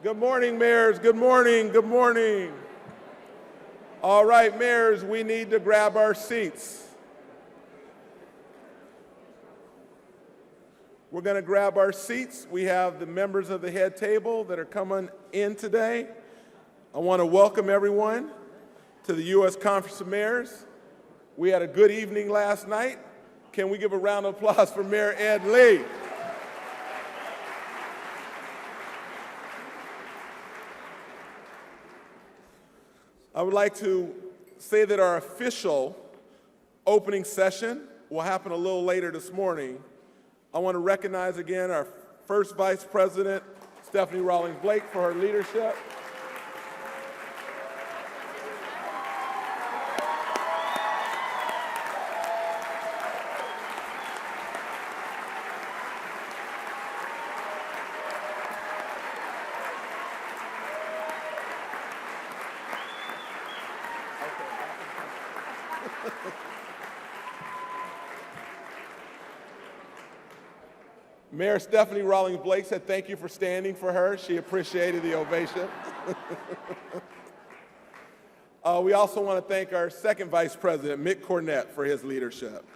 Good morning, mayors. Good morning. Good morning. All right, mayors, we need to grab our seats. We're going to grab our seats. We have the members of the head table that are coming in today. I want to welcome everyone to the U.S. Conference of Mayors. We had a good evening last night. Can we give a round of applause for Mayor Ed Lee? I would like to say that our official opening session will happen a little later this morning. I want to recognize again our first Vice President, Stephanie Rawlings-Blake, for her leadership. Mayor Stephanie Rawlings-Blake said thank you for standing for her. She appreciated the ovation. We also want to thank our second Vice President, Mick Cornett, for his leadership.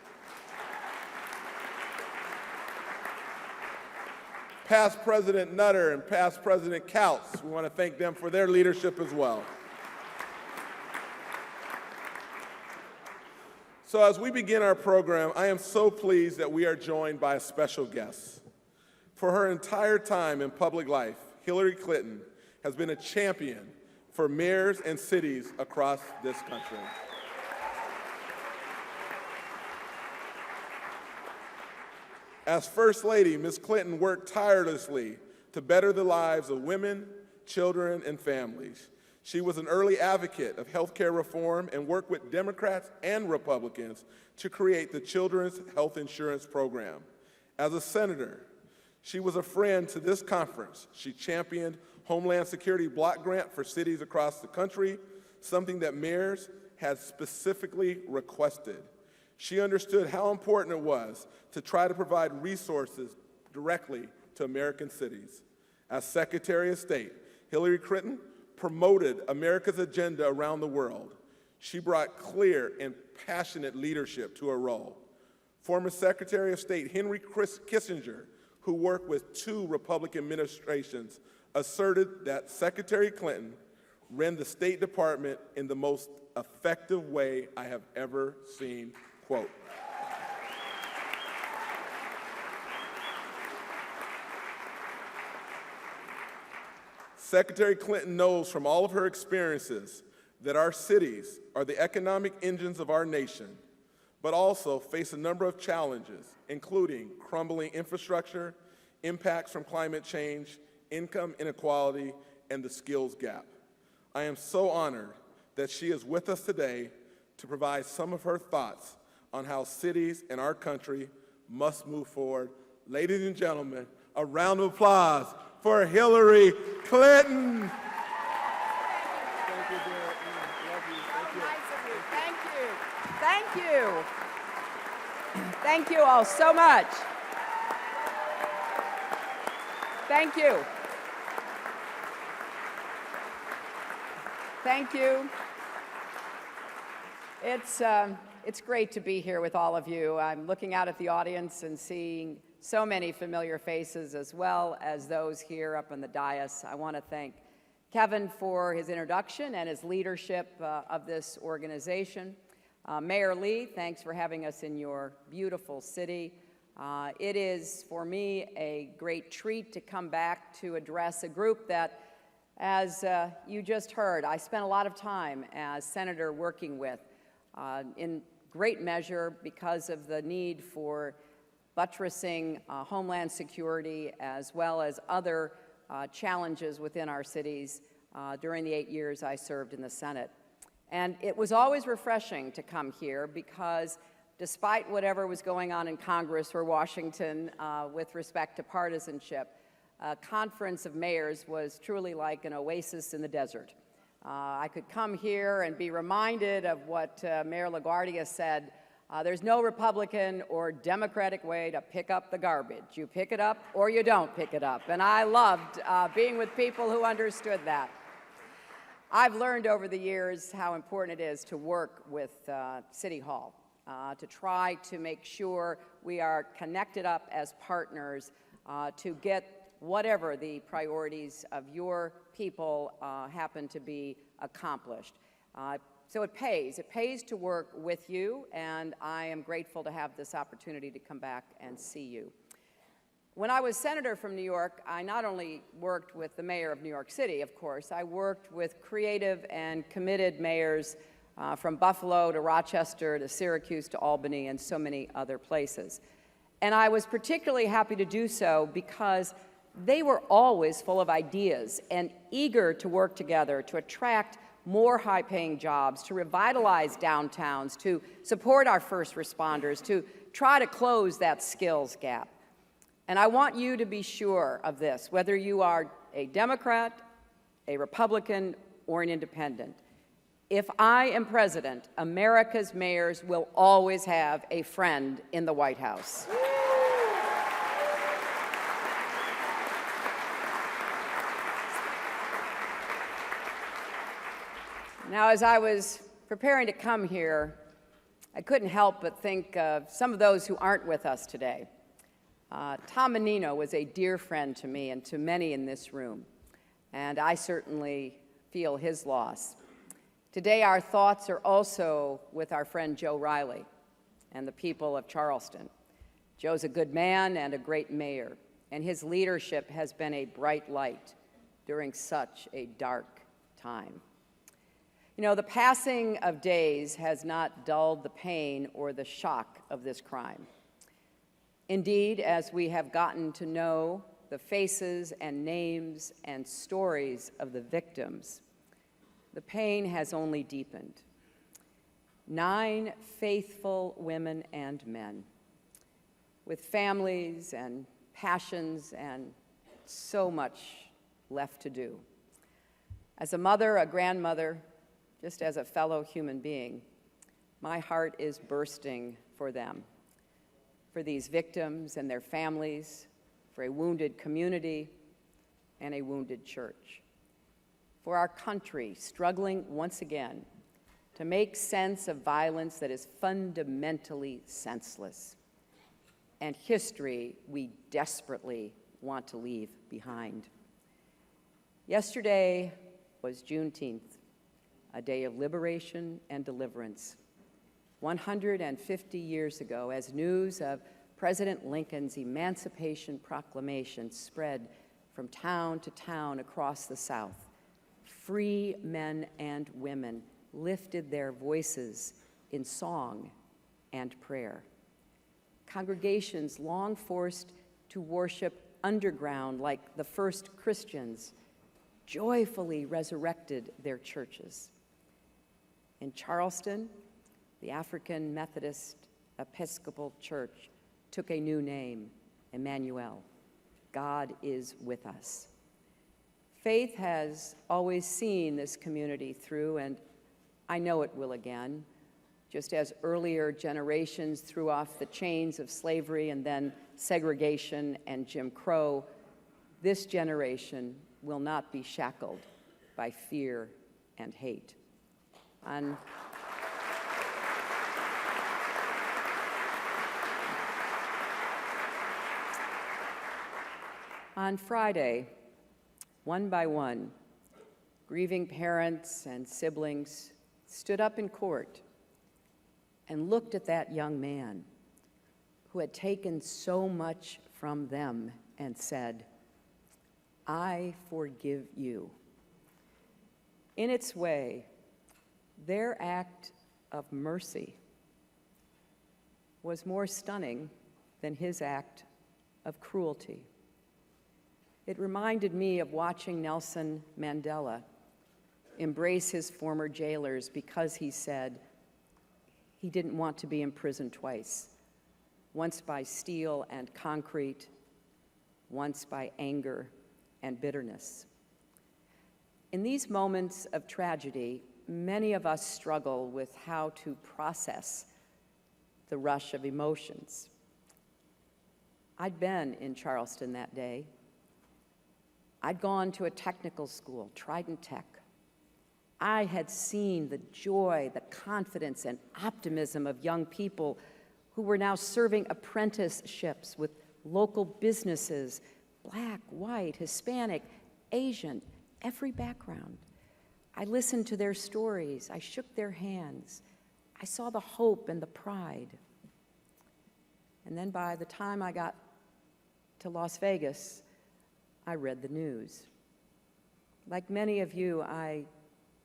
Past President Nutter and past President Couts, we want to thank them for their leadership as well. So as we begin our program, I am so pleased that we are joined by a special guest. For her entire time in public life, Hillary Clinton has been a champion for mayors and cities across this country. As First Lady, Ms. Clinton worked tirelessly to better the lives of women, children, and families. She was an early advocate of health care reform and worked with Democrats and Republicans to create the Children's Health Insurance Program. As a senator, she was a friend to this conference. She championed Homeland Security block grant for cities across the country, something that mayors had specifically requested. She understood how important it was to try to provide resources directly to American cities. As Secretary of State, Hillary Clinton promoted America's agenda around the world. She brought clear and passionate leadership to her role. Former Secretary of State Henry Kissinger, who worked with two Republican administrations, asserted that Secretary Clinton ran the State Department in the most effective way I have ever seen, quote. Secretary Clinton knows from all of her experiences that our cities are the economic engines of our nation, but also face a number of challenges, including crumbling infrastructure, impacts from climate change, income inequality, and the skills gap. I am so honored that she is with us today to provide some of her thoughts on how cities in our country must move forward. Ladies and gentlemen, a round of applause for Hillary Clinton. Thank you, dear. Love you. Thank you. Nice of you. Thank you. Thank you. Thank you all so much. Thank you. Thank you. It's great to be here with all of you. I'm looking out at the audience and seeing so many familiar faces, as well as those here up on the dais. I want to thank Kevin for his introduction and his leadership of this organization. Mayor Lee, thanks for having us in your beautiful city. It is, for me, a great treat to come back to address a group that, as you just heard, I spent a lot of time as senator working with, in great measure because of the need for buttressing homeland security, as well as other challenges within our cities during the 8 years I served in the Senate. And it was always refreshing to come here because despite whatever was going on in Congress or Washington with respect to partisanship, a conference of mayors was truly like an oasis in the desert. I could come here and be reminded of what Mayor LaGuardia said There's no Republican or Democratic way to pick up the garbage. You pick it up or you don't pick it up. And I loved being with people who understood that. I've learned over the years how important it is to work with City Hall, to try to make sure we are connected up as partners to get whatever the priorities of your people happen to be accomplished. So it pays. It pays to work with you, and I am grateful to have this opportunity to come back and see you. When I was senator from New York, I not only worked with the mayor of New York City, of course, I worked with creative and committed mayors from Buffalo to Rochester to Syracuse to Albany and so many other places. And I was particularly happy to do so because they were always full of ideas and eager to work together to attract more high-paying jobs, to revitalize downtowns, to support our first responders, to try to close that skills gap. And I want you to be sure of this, whether you are a Democrat, a Republican, or an independent. If I am president, America's mayors will always have a friend in the White House. Now, as I was preparing to come here, I couldn't help but think of some of those who aren't with us today. Tom Menino was a dear friend to me and to many in this room, and I certainly feel his loss. Today, our thoughts are also with our friend Joe Riley and the people of Charleston. Joe's a good man and a great mayor, and his leadership has been a bright light during such a dark time. You know, the passing of days has not dulled the pain or the shock of this crime. Indeed, as we have gotten to know the faces and names and stories of the victims, the pain has only deepened. 9 faithful women and men with families and passions and so much left to do. As a mother, a grandmother, just as a fellow human being, my heart is bursting for them, for these victims and their families, for a wounded community and a wounded church, for our country struggling once again to make sense of violence that is fundamentally senseless, and history we desperately want to leave behind. Yesterday was Juneteenth, a day of liberation and deliverance. 150 years ago, as news of President Lincoln's Emancipation Proclamation spread from town to town across the South, free men and women lifted their voices in song and prayer. Congregations long forced to worship underground like the first Christians joyfully resurrected their churches. In Charleston, the African Methodist Episcopal Church took a new name, Emmanuel. God is with us. Faith has always seen this community through, and I know it will again. Just as earlier generations threw off the chains of slavery and then segregation and Jim Crow, this generation will not be shackled by fear and hate. On Friday, one by one, grieving parents and siblings stood up in court and looked at that young man who had taken so much from them and said, "I forgive you." In its way, their act of mercy was more stunning than his act of cruelty. It reminded me of watching Nelson Mandela embrace his former jailers because he said he didn't want to be imprisoned twice, once by steel and concrete, once by anger and bitterness. In these moments of tragedy, many of us struggle with how to process the rush of emotions. I'd been in Charleston that day. I'd gone to a technical school, Trident Tech. I had seen the joy, the confidence, and optimism of young people who were now serving apprenticeships with local businesses, Black, white, Hispanic, Asian, every background. I listened to their stories. I shook their hands. I saw the hope and the pride. And then by the time I got to Las Vegas, I read the news. Like many of you, I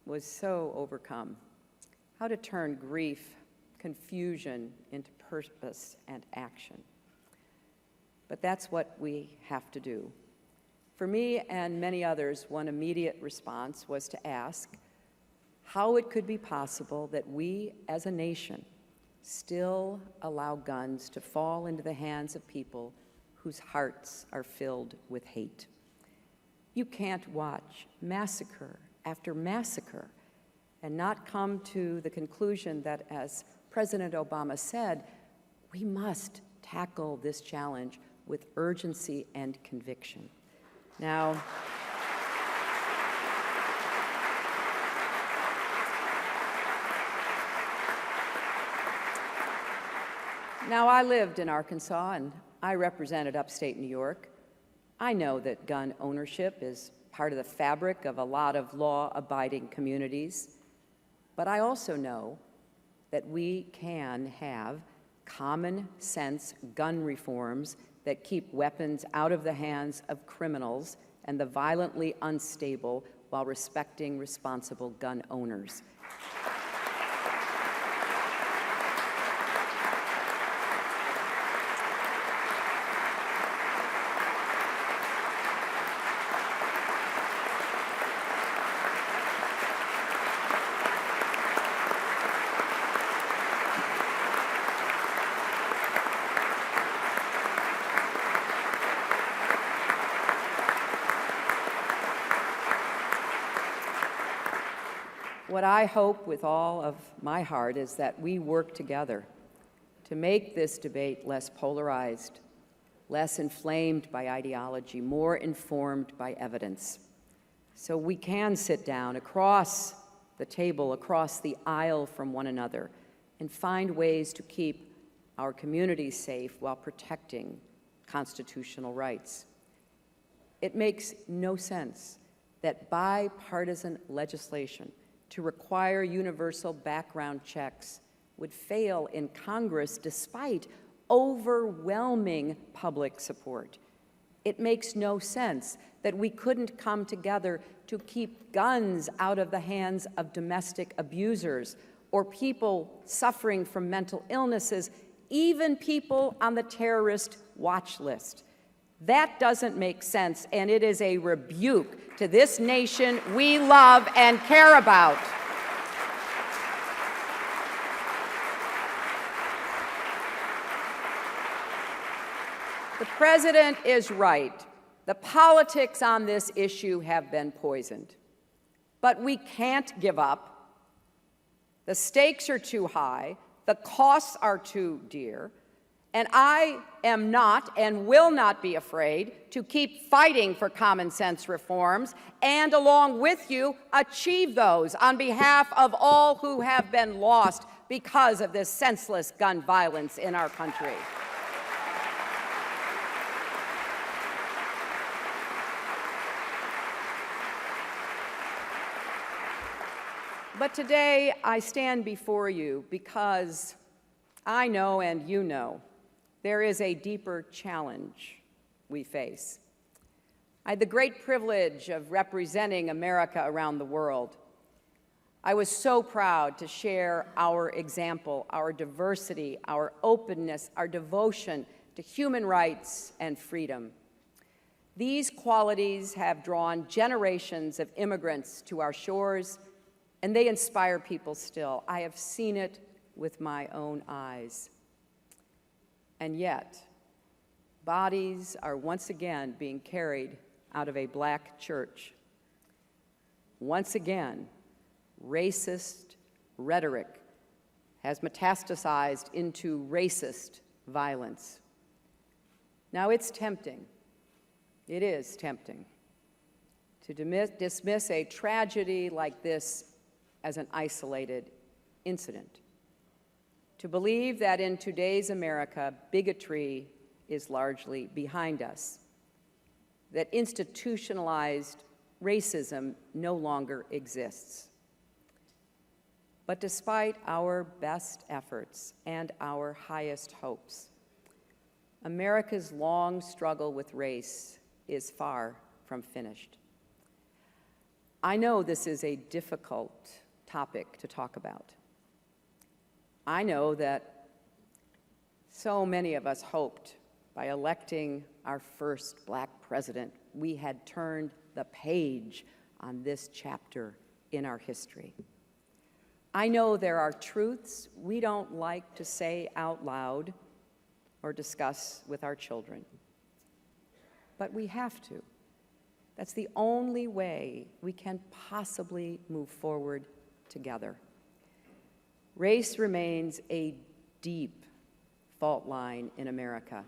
was so overcome. How to turn grief, confusion into purpose and action. But that's what we have to do. For me and many others, one immediate response was to ask how it could be possible that we as a nation still allow guns to fall into the hands of people whose hearts are filled with hate. You can't watch massacre after massacre and not come to the conclusion that, as President Obama said, we must tackle this challenge with urgency and conviction. Now, I lived in Arkansas and I represented upstate New York. I know that gun ownership is part of the fabric of a lot of law-abiding communities, but I also know that we can have common sense gun reforms that keep weapons out of the hands of criminals and the violently unstable while respecting responsible gun owners. What I hope with all of my heart is that we work together to make this debate less polarized, less inflamed by ideology, more informed by evidence. So we can sit down across the table, across the aisle from one another, and find ways to keep our communities safe while protecting constitutional rights. It makes no sense that bipartisan legislation to require universal background checks would fail in Congress despite overwhelming public support. It makes no sense that we couldn't come together to keep guns out of the hands of domestic abusers or people suffering from mental illnesses, even people on the terrorist watch list. That doesn't make sense, and it is a rebuke to this nation we love and care about. The president is right. The politics on this issue have been poisoned. But we can't give up. The stakes are too high. The costs are too dear. And I am not and will not be afraid to keep fighting for common sense reforms and, along with you, achieve those on behalf of all who have been lost because of this senseless gun violence in our country. But today I stand before you because I know and you know there is a deeper challenge we face. I had the great privilege of representing America around the world. I was so proud to share our example, our diversity, our openness, our devotion to human rights and freedom. These qualities have drawn generations of immigrants to our shores, and they inspire people still. I have seen it with my own eyes. And yet, bodies are once again being carried out of a black church. Once again, racist rhetoric has metastasized into racist violence. Now, it's tempting, it is tempting, to dismiss a tragedy like this as an isolated incident, to believe that in today's America, bigotry is largely behind us, that institutionalized racism no longer exists. But despite our best efforts and our highest hopes, America's long struggle with race is far from finished. I know this is a difficult topic to talk about. I know that so many of us hoped by electing our first Black president, we had turned the page on this chapter in our history. I know there are truths we don't like to say out loud or discuss with our children, but we have to. That's the only way we can possibly move forward together. Race remains a deep fault line in America.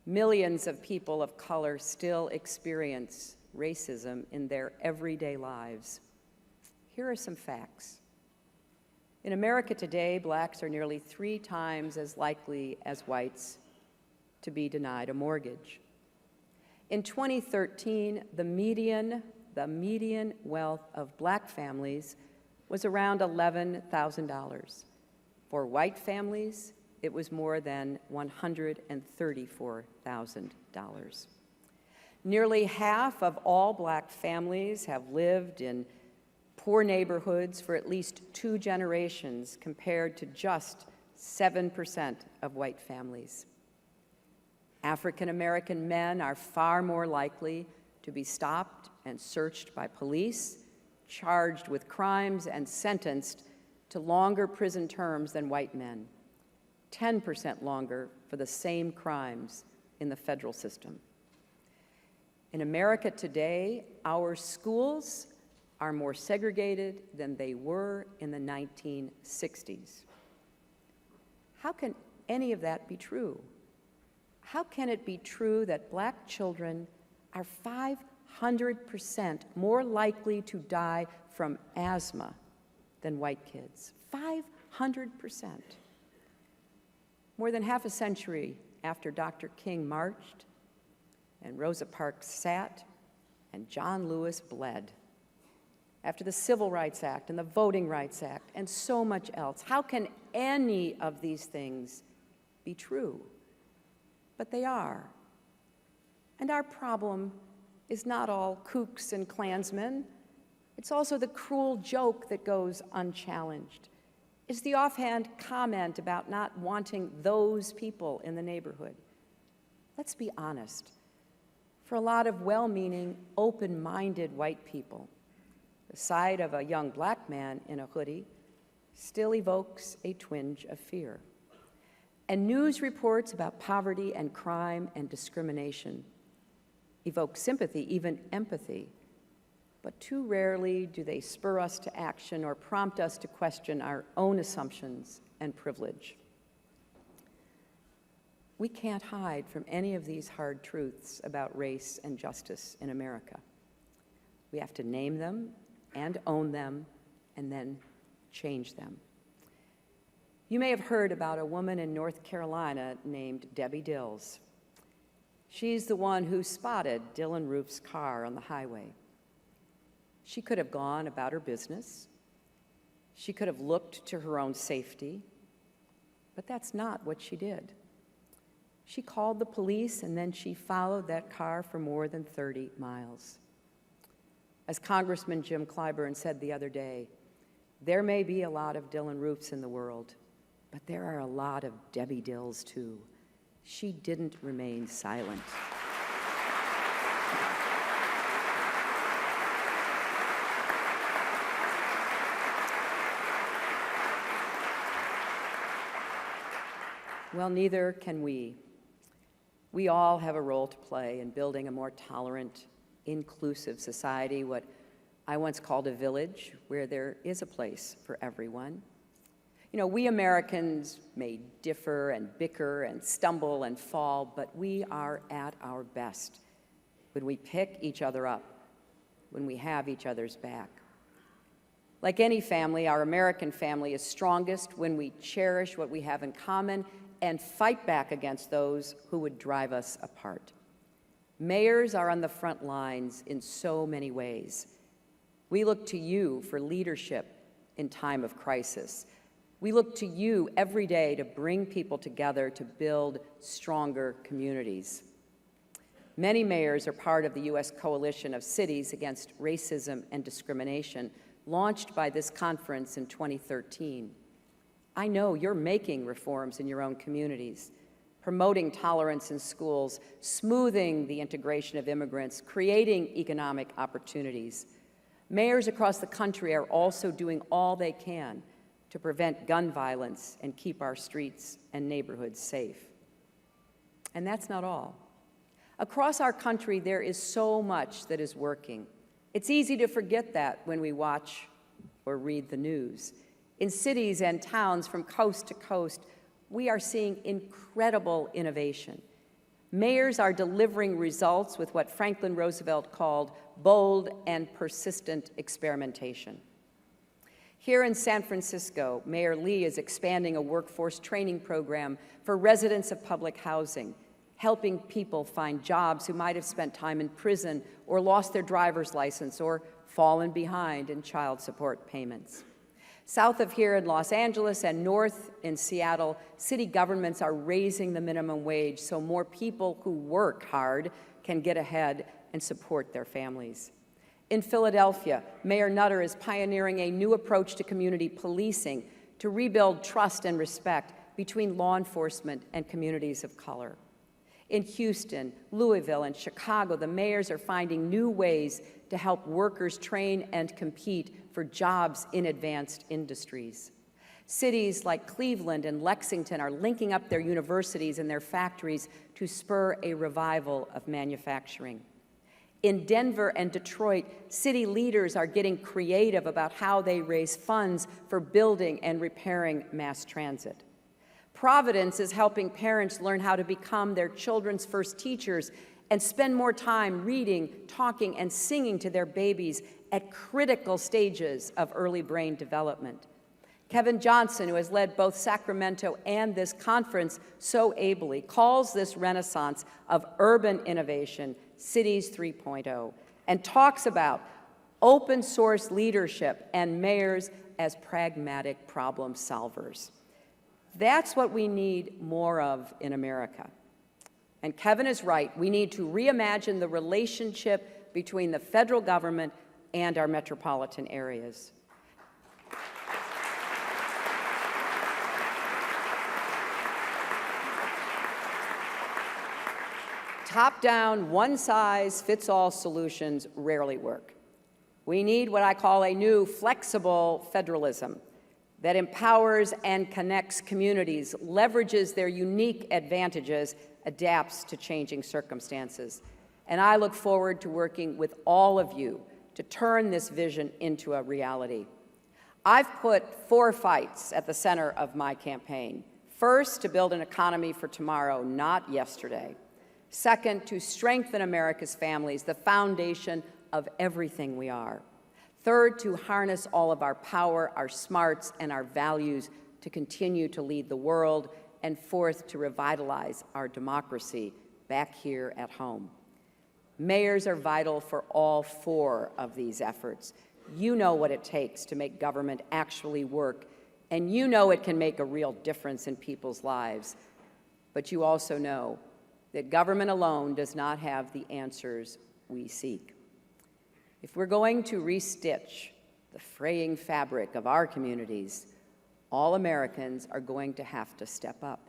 Millions of people of color still experience racism in their everyday lives. Here are some facts. In America today, Blacks are nearly 3 times as likely as whites to be denied a mortgage. In 2013, the median wealth of Black families was around $11,000. For white families, it was more than $134,000. Nearly half of all Black families have lived in poor neighborhoods for at least 2 generations, compared to just 7% of white families. African American men are far more likely to be stopped and searched by police, charged with crimes, and sentenced to longer prison terms than white men, 10% longer for the same crimes in the federal system. In America today, our schools are more segregated than they were in the 1960s. How can any of that be true? How can it be true that Black children are 500% more likely to die from asthma than white kids? 500%. More than half a century after Dr. King marched and Rosa Parks sat and John Lewis bled, after the Civil Rights Act and the Voting Rights Act and so much else, how can any of these things be true? But they are. And our problem is not all kooks and Klansmen. It's also the cruel joke that goes unchallenged. It's the offhand comment about not wanting those people in the neighborhood. Let's be honest. For a lot of well-meaning, open-minded white people, the sight of a young Black man in a hoodie still evokes a twinge of fear. And news reports about poverty and crime and discrimination evoke sympathy, even empathy, but too rarely do they spur us to action or prompt us to question our own assumptions and privilege. We can't hide from any of these hard truths about race and justice in America. We have to name them and own them, and then change them. You may have heard about a woman in North Carolina named Debbie Dills. She's the one who spotted Dylan Roof's car on the highway. She could have gone about her business. She could have looked to her own safety, but that's not what she did. She called the police, and then she followed that car for more than 30 miles. As Congressman Jim Clyburn said the other day, there may be a lot of Dylan Roofs in the world, but there are a lot of Debbie Dills too. She didn't remain silent. Well, neither can we. We all have a role to play in building a more tolerant, inclusive society, what I once called a village, where there is a place for everyone. You know, we Americans may differ and bicker and stumble and fall, but we are at our best when we pick each other up, when we have each other's back. Like any family, our American family is strongest when we cherish what we have in common and fight back against those who would drive us apart. Mayors are on the front lines in so many ways. We look to you for leadership in time of crisis. We look to you every day to bring people together to build stronger communities. Many mayors are part of the U.S. Coalition of Cities Against Racism and Discrimination, launched by this conference in 2013. I know you're making reforms in your own communities, promoting tolerance in schools, smoothing the integration of immigrants, creating economic opportunities. Mayors across the country are also doing all they can to prevent gun violence and keep our streets and neighborhoods safe. And that's not all. Across our country, there is so much that is working. It's easy to forget that when we watch or read the news. In cities and towns from coast to coast, we are seeing incredible innovation. Mayors are delivering results with what Franklin Roosevelt called bold and persistent experimentation. Here in San Francisco, Mayor Lee is expanding a workforce training program for residents of public housing, helping people find jobs who might have spent time in prison or lost their driver's license or fallen behind in child support payments. South of here in Los Angeles and north in Seattle, city governments are raising the minimum wage so more people who work hard can get ahead and support their families. In Philadelphia, Mayor Nutter is pioneering a new approach to community policing to rebuild trust and respect between law enforcement and communities of color. In Houston, Louisville, and Chicago, the mayors are finding new ways to help workers train and compete for jobs in advanced industries. Cities like Cleveland and Lexington are linking up their universities and their factories to spur a revival of manufacturing. In Denver and Detroit, city leaders are getting creative about how they raise funds for building and repairing mass transit. Providence is helping parents learn how to become their children's first teachers and spend more time reading, talking, and singing to their babies at critical stages of early brain development. Kevin Johnson, who has led both Sacramento and this conference so ably, calls this renaissance of urban innovation Cities 3.0 and talks about open source leadership and mayors as pragmatic problem solvers. That's what we need more of in America. And Kevin is right. We need to reimagine the relationship between the federal government and our metropolitan areas. Top-down, one-size-fits-all solutions rarely work. We need what I call a new flexible federalism that empowers and connects communities, leverages their unique advantages, adapts to changing circumstances. And I look forward to working with all of you to turn this vision into a reality. I've put 4 fights at the center of my campaign. First, to build an economy for tomorrow, not yesterday. Second, to strengthen America's families, the foundation of everything we are. Third, to harness all of our power, our smarts, and our values to continue to lead the world. And fourth, to revitalize our democracy back here at home. Mayors are vital for all 4 of these efforts. You know what it takes to make government actually work, and you know it can make a real difference in people's lives. But you also know that government alone does not have the answers we seek. If we're going to restitch the fraying fabric of our communities, all Americans are going to have to step up.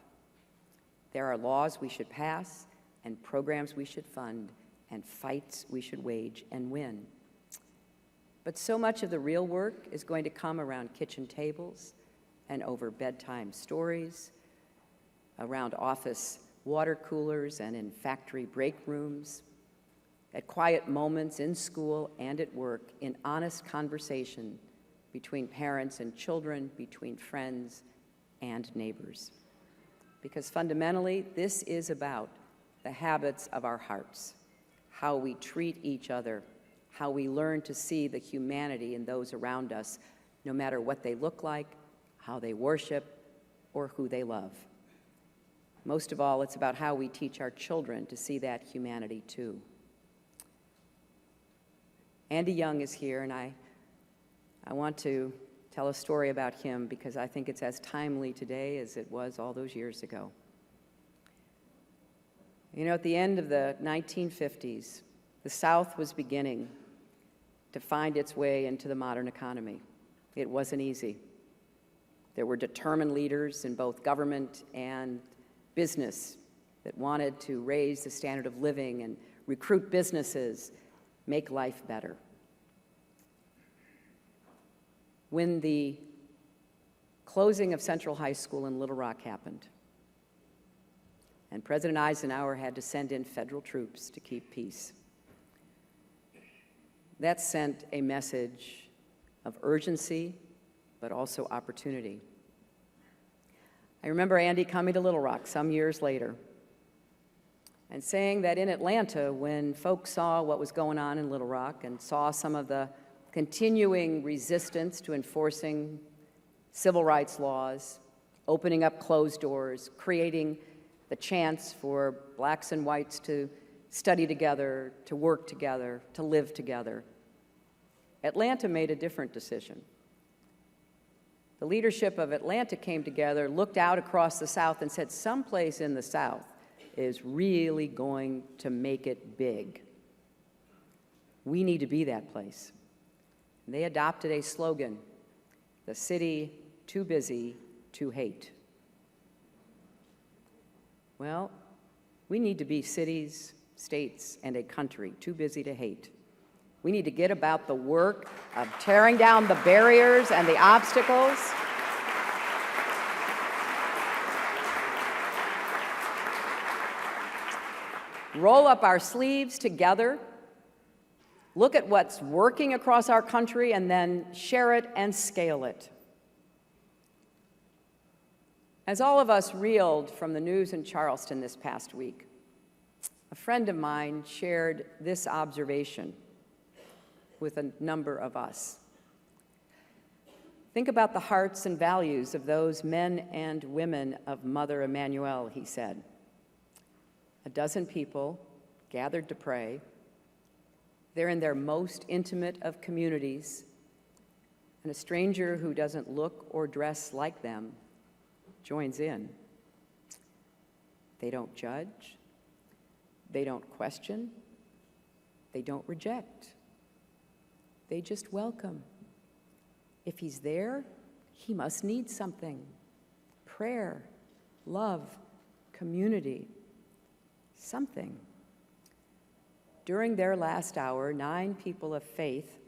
There are laws we should pass, and programs we should fund, and fights we should wage and win. But so much of the real work is going to come around kitchen tables and over bedtime stories, around office water coolers and in factory break rooms, at quiet moments in school and at work, in honest conversation between parents and children, between friends and neighbors. Because fundamentally, this is about the habits of our hearts, how we treat each other, how we learn to see the humanity in those around us, no matter what they look like, how they worship, or who they love. Most of all, it's about how we teach our children to see that humanity too. Andy Young is here, and I want to tell a story about him because I think it's as timely today as it was all those years ago. You know, at the end of the 1950s, the South was beginning to find its way into the modern economy. It wasn't easy. There were determined leaders in both government and business that wanted to raise the standard of living and recruit businesses, make life better. When the closing of Central High School in Little Rock happened, and President Eisenhower had to send in federal troops to keep peace, that sent a message of urgency, but also opportunity. I remember Andy coming to Little Rock some years later and saying that in Atlanta, when folks saw what was going on in Little Rock and saw some of the continuing resistance to enforcing civil rights laws, opening up closed doors, creating the chance for blacks and whites to study together, to work together, to live together, Atlanta made a different decision. The leadership of Atlanta came together, looked out across the South and said, someplace in the South is really going to make it big. We need to be that place. And they adopted a slogan, the city too busy to hate. Well, we need to be cities, states, and a country too busy to hate. We need to get about the work of tearing down the barriers and the obstacles. Roll up our sleeves together, look at what's working across our country, and then share it and scale it. As all of us reeled from the news in Charleston this past week, a friend of mine shared this observation with a number of us. Think about the hearts and values of those men and women of Mother Emanuel, he said. A dozen people gathered to pray. They're in their most intimate of communities, and a stranger who doesn't look or dress like them joins in. They don't judge. They don't question. They don't reject. They just welcome. If he's there, he must need something. Prayer, love, community, something. During their last hour, 9 people of faith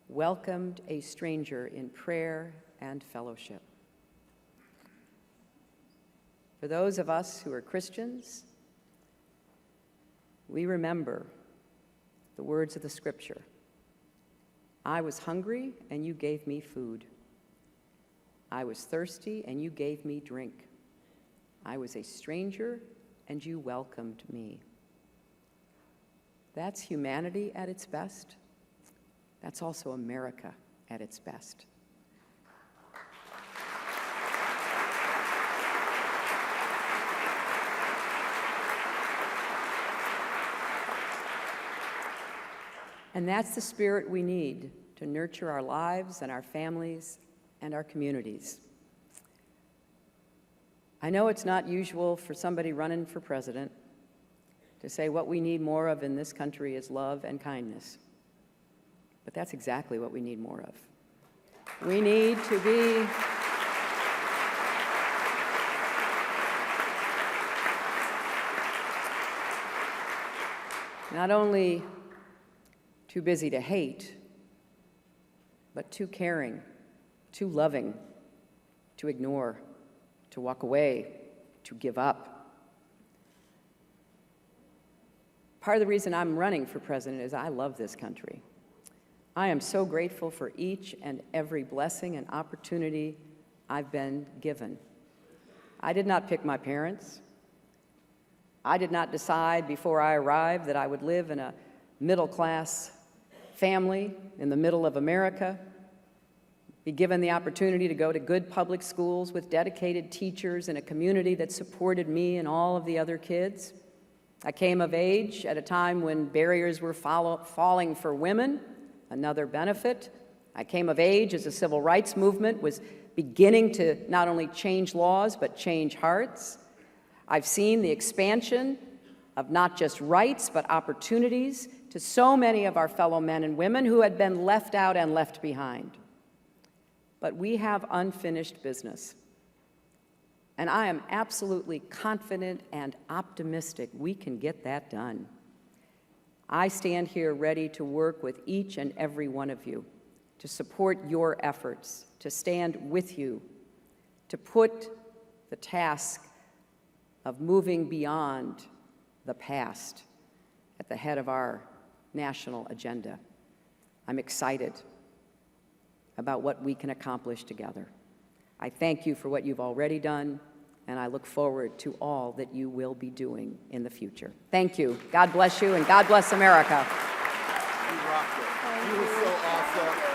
welcomed a stranger in prayer and fellowship. For those of us who are Christians, we remember the words of the scripture. I was hungry, and you gave me food. I was thirsty, and you gave me drink. I was a stranger, and you welcomed me. That's humanity at its best. That's also America at its best. And that's the spirit we need to nurture our lives and our families and our communities. I know it's not usual for somebody running for president to say what we need more of in this country is love and kindness. But that's exactly what we need more of. We need to be not only too busy to hate, but too caring, too loving, to ignore, to walk away, to give up. Part of the reason I'm running for president is I love this country. I am so grateful for each and every blessing and opportunity I've been given. I did not pick my parents. I did not decide before I arrived that I would live in a middle-class family in the middle of America, be given the opportunity to go to good public schools with dedicated teachers in a community that supported me and all of the other kids. I came of age at a time when barriers were falling for women, another benefit. I came of age as the civil rights movement was beginning to not only change laws, but change hearts. I've seen the expansion of not just rights, but opportunities to so many of our fellow men and women who had been left out and left behind. But we have unfinished business. And I am absolutely confident and optimistic we can get that done. I stand here ready to work with each and every one of you, to support your efforts, to stand with you, to put the task of moving beyond the past at the head of our national agenda. I'm excited about what we can accomplish together. I thank you for what you've already done, and I look forward to all that you will be doing in the future. Thank you. God bless you, and God bless America. You rocked it. You were so awesome.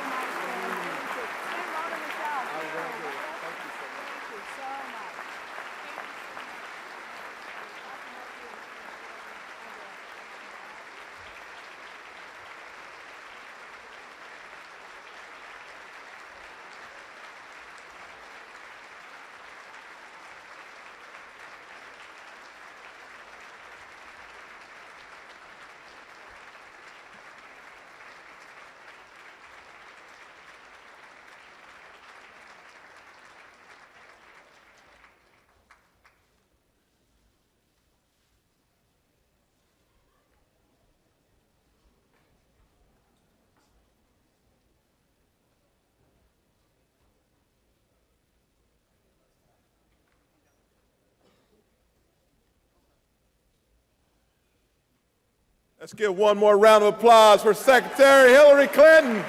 Let's give one more round of applause for Secretary Hillary Clinton.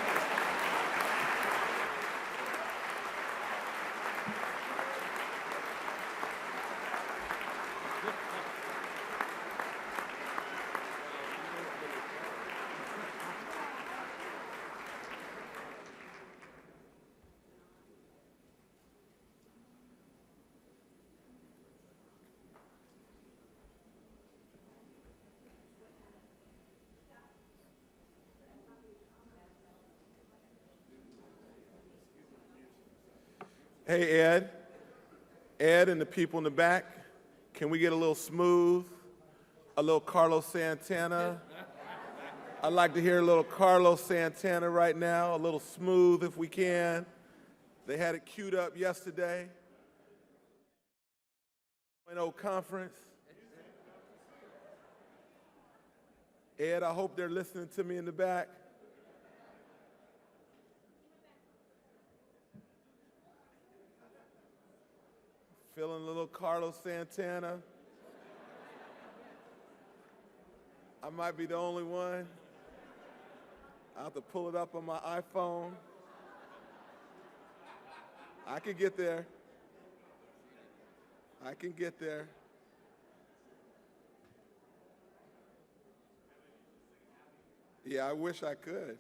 Hey, Ed. Ed and the people in the back, can we get a little smooth, a little Carlos Santana? I'd like to hear a little Carlos Santana right now, a little smooth if we can. They had it queued up yesterday. 2.0 conference. Ed, I hope they're listening to me in the back. Feeling a little Carlos Santana. I might be the only one. I'll have to pull it up on my iPhone. I can get there. I can get there. Yeah, I wish I could.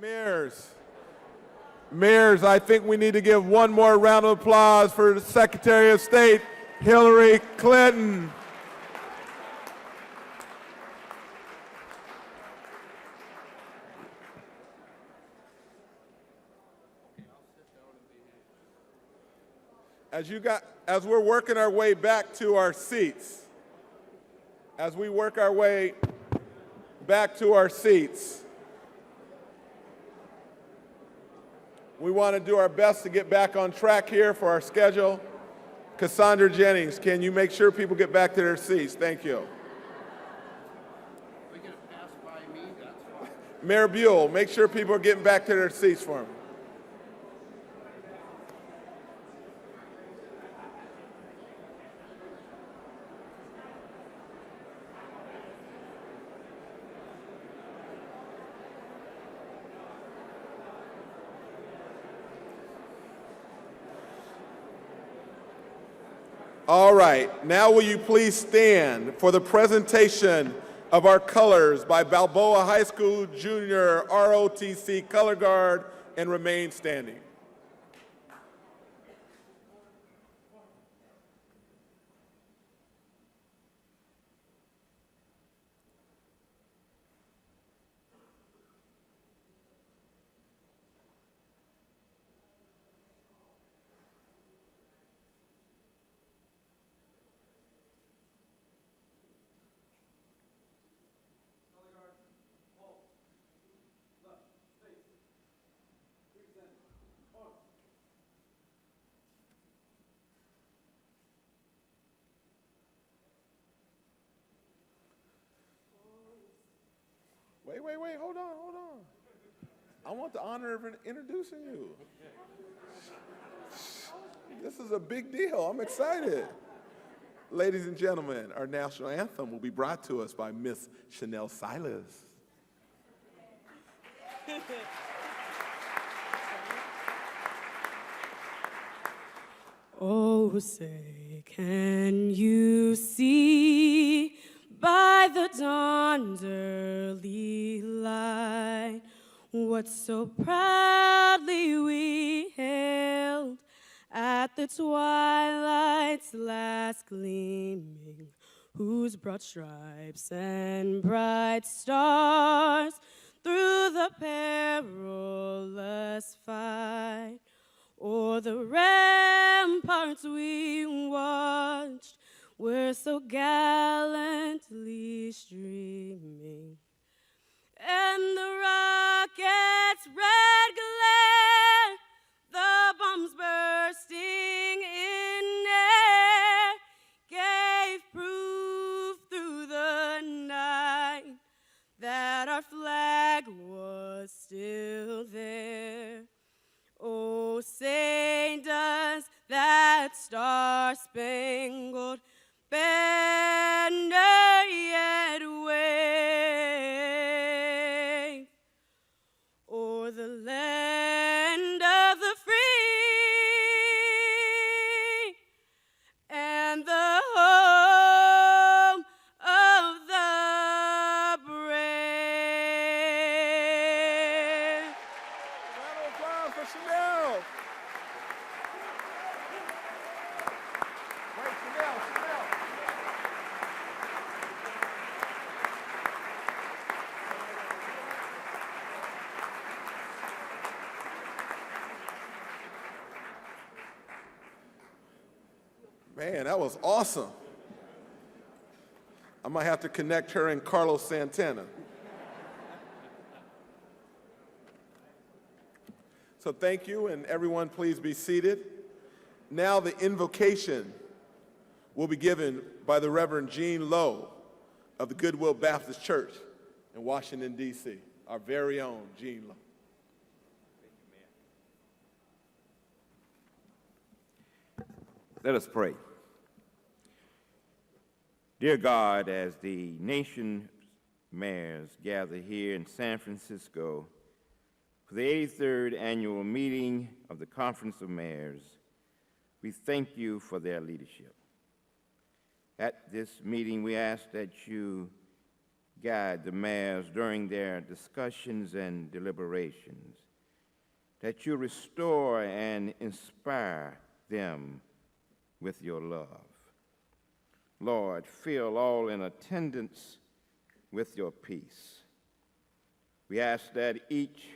Mayors, I think we need to give one more round of applause for the Secretary of State, Hillary Clinton. As we're working our way back to our seats, we want to do our best to get back on track here for our schedule. Cassandra Jennings, can you make sure people get back to their seats? Thank you. We're going to pass by me, that's fine. Mayor Buell, make sure people are getting back to their seats for me. All right, now will you please stand for the presentation of our colors by Balboa High School Junior ROTC Color Guard and remain standing. Wait, hold on. I want the honor of introducing you. This is a big deal, I'm excited. Ladies and gentlemen, our national anthem will be brought to us by Miss Chanel Silas. Oh, say, can you see by the dawn's early light what so proudly we hailed at the twilight's last gleaming, whose broad stripes and bright stars through the perilous fight o'er the ramparts we watched were so gallantly streaming, and the rocket's red glare, the bombs bursting in air, gave proof through the night that our flag was still there. Oh, say does that star-spangled banner yet wave o'er the land of the free and the home of the brave? Round of applause for Chanel. Wait, Chanel. Man, that was awesome. I might have to connect her and Carlos Santana. So thank you, and everyone please be seated. Now the invocation will be given by the Reverend Gene Lowe of the Goodwill Baptist Church in Washington, D.C., our very own Gene Lowe. Let us pray. Dear God, as the nation's mayors gather here in San Francisco for the 83rd annual meeting of the Conference of Mayors, we thank you for their leadership. At this meeting, we ask that you guide the mayors during their discussions and deliberations, that you restore and inspire them with your love. Lord, fill all in attendance with your peace. We ask that each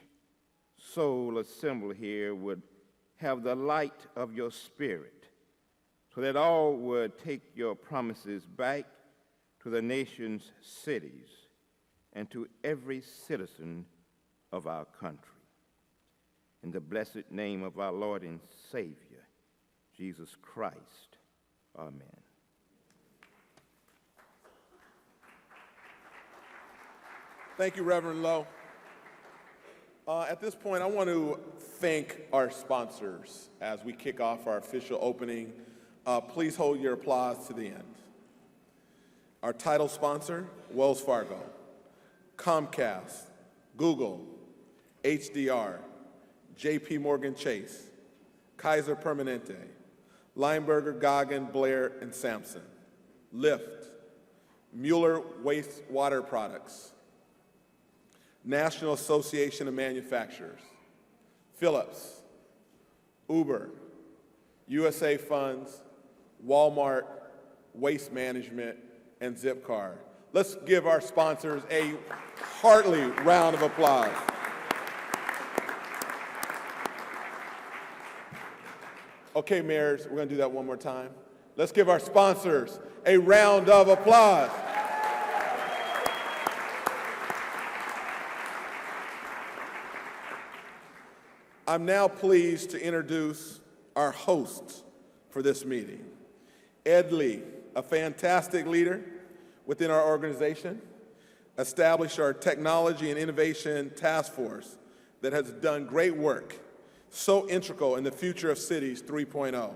soul assembled here would have the light of your Spirit, so that all would take your promises back to the nation's cities and to every citizen of our country. In the blessed name of our Lord and Savior, Jesus Christ, amen. Thank you, Reverend Lowe. At this point, I want to thank our sponsors as we kick off our official opening. Please hold your applause to the end. Our title sponsor, Wells Fargo, Comcast, Google, HDR, JP Morgan Chase, Kaiser Permanente, Lineberger, Goggin, Blair, and Sampson, Lyft, Mueller Wastewater Products, National Association of Manufacturers, Philips, Uber, USA Funds, Walmart, Waste Management, and Zipcar. Let's give our sponsors a hearty round of applause. Okay, mayors, we're going to do that one more time. Let's give our sponsors a round of applause. I'm now pleased to introduce our hosts for this meeting. Ed Lee, a fantastic leader within our organization, established our Technology and Innovation Task Force that has done great work, so integral in the future of cities 3.0.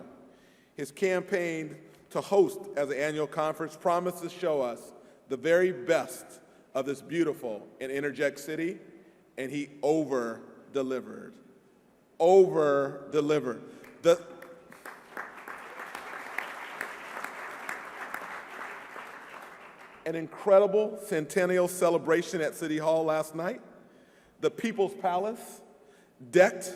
His campaign to host as an annual conference promised to show us the very best of this beautiful and interject city, and he over-delivered. Over-delivered. An incredible centennial celebration at City Hall last night. The People's Palace, decked,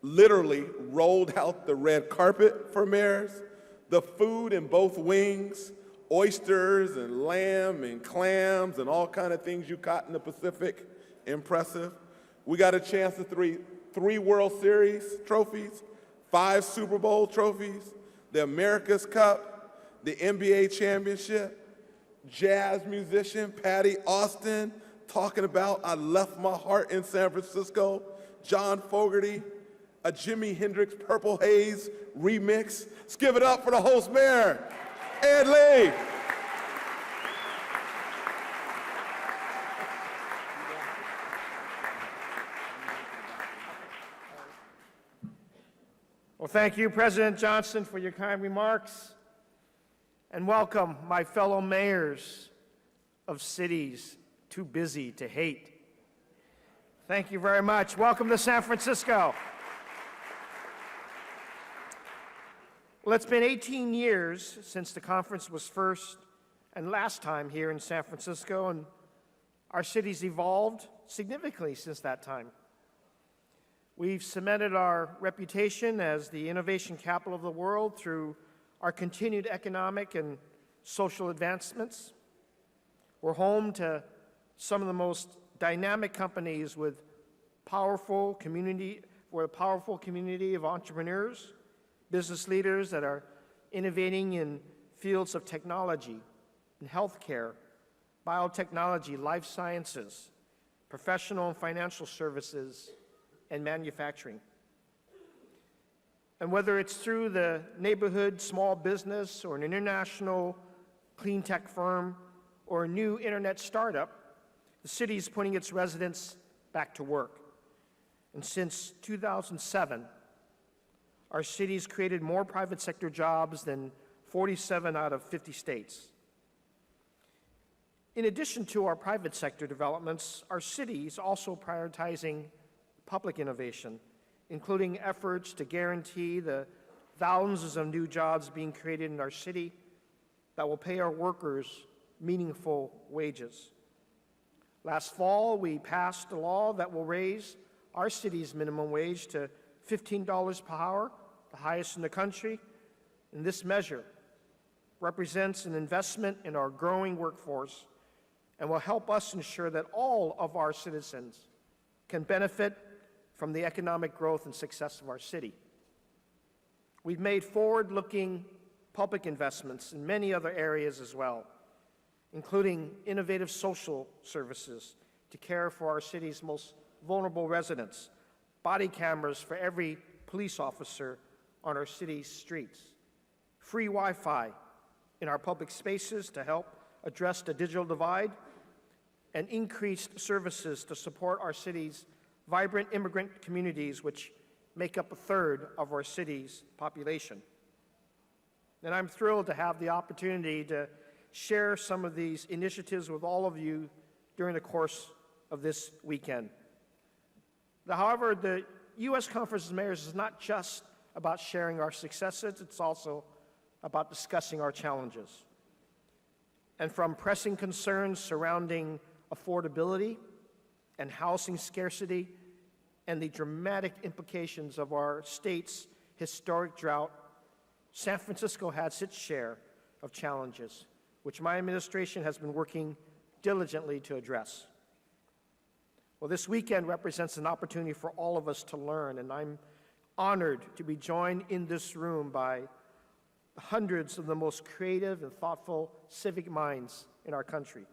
literally rolled out the red carpet for mayors. The food in both wings, oysters and lamb and clams and all kind of things you caught in the Pacific, impressive. We got a chance to three World Series trophies, 5 Super Bowl trophies, the America's Cup, the NBA championship, jazz musician Patty Austin talking about I Left My Heart in San Francisco, John Fogerty, a Jimi Hendrix Purple Haze remix. Let's give it up for the host mayor, Ed Lee. Well, thank you, President Johnson, for your kind remarks. And welcome, my fellow mayors of cities too busy to hate. Thank you very much. Welcome to San Francisco. Well, it's been 18 years since the conference was first and last time here in San Francisco, and our city's evolved significantly since that time. We've cemented our reputation as the innovation capital of the world through our continued economic and social advancements. We're home to some of the most dynamic companies with we're a powerful community of entrepreneurs, business leaders that are innovating in fields of technology, in healthcare, biotechnology, life sciences, professional and financial services, and manufacturing. And whether it's through the neighborhood small business or an international clean tech firm or a new internet startup, the city is putting its residents back to work. And since 2007, our city's created more private sector jobs than 47 out of 50 states. In addition to our private sector developments, our city is also prioritizing public innovation, including efforts to guarantee the thousands of new jobs being created in our city that will pay our workers meaningful wages. Last fall, we passed a law that will raise our city's minimum wage to $15 per hour, the highest in the country. And this measure represents an investment in our growing workforce and will help us ensure that all of our citizens can benefit from the economic growth and success of our city. We've made forward-looking public investments in many other areas as well, including innovative social services to care for our city's most vulnerable residents, body cameras for every police officer on our city's streets, free Wi-Fi in our public spaces to help address the digital divide, and increased services to support our city's vibrant immigrant communities, which make up a third of our city's population. And I'm thrilled to have the opportunity to share some of these initiatives with all of you during the course of this weekend. However, the U.S. Conference of Mayors is not just about sharing our successes, it's also about discussing our challenges. And from pressing concerns surrounding affordability and housing scarcity and the dramatic implications of our state's historic drought, San Francisco has its share of challenges, which my administration has been working diligently to address. Well, this weekend represents an opportunity for all of us to learn, and I'm honored to be joined in this room by hundreds of the most creative and thoughtful civic minds in our country.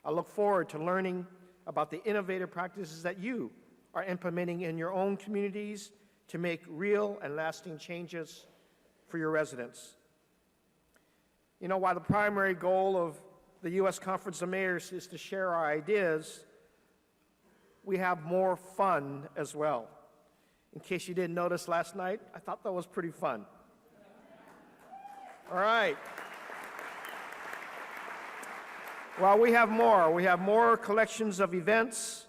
I look forward to learning about the innovative practices that you are implementing in your own communities to make real and lasting changes for your residents. You know, while the primary goal of the U.S. Conference of Mayors is to share our ideas, we have more fun as well. In case you didn't notice last night, I thought that was pretty fun. All right. Well, we have more. We have more collections of events,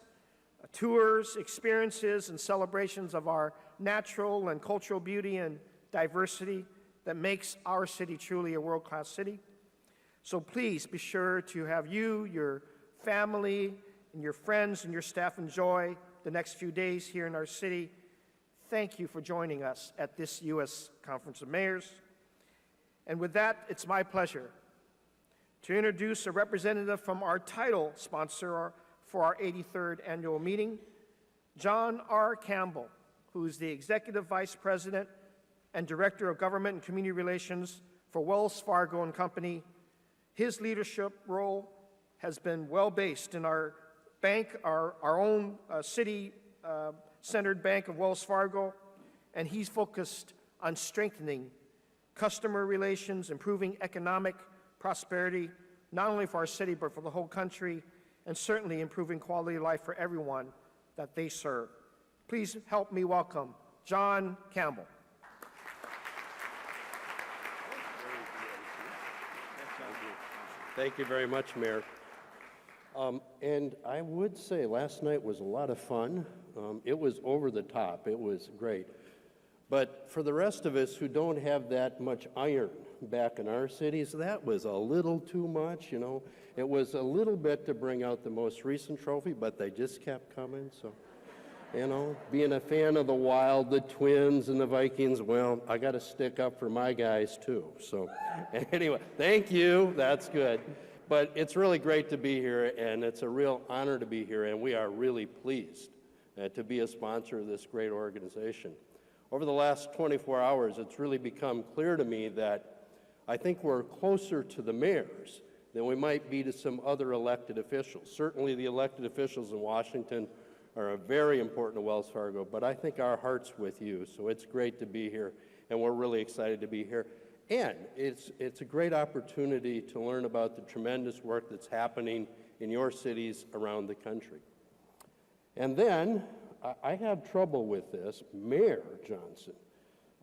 tours, experiences, and celebrations of our natural and cultural beauty and diversity that makes our city truly a world-class city. So please be sure to have you, your family, and your friends and your staff enjoy the next few days here in our city. Thank you for joining us at this U.S. Conference of Mayors. And with that, it's my pleasure to introduce a representative from our title sponsor for our 83rd annual meeting, John R. Campbell, who is the Executive Vice President and Director of Government and Community Relations for Wells Fargo and Company. His leadership role has been well-based in our bank, our own city-centered bank of Wells Fargo, and he's focused on strengthening customer relations, improving economic prosperity, not only for our city, but for the whole country, and certainly improving quality of life for everyone that they serve. Please help me welcome John Campbell. Thank you very much, Mayor. And I would say last night was a lot of fun. It was over the top. It was great. But for the rest of us who don't have that much iron back in our cities, that was a little too much, you know. It was a little bit to bring out the most recent trophy, but they just kept coming. So, you know, being a fan of the Wild, the Twins, and the Vikings, well, I got to stick up for my guys too. So anyway, thank you. That's good. But it's really great to be here, and it's a real honor to be here, and we are really pleased to be a sponsor of this great organization. Over the last 24 hours, it's really become clear to me that I think we're closer to the mayors than we might be to some other elected officials. Certainly the elected officials in Washington are very important to Wells Fargo, but I think our heart's with you, so it's great to be here, and we're really excited to be here. And it's a great opportunity to learn about the tremendous work that's happening in your cities around the country. And then, I have trouble with this, Mayor Johnson.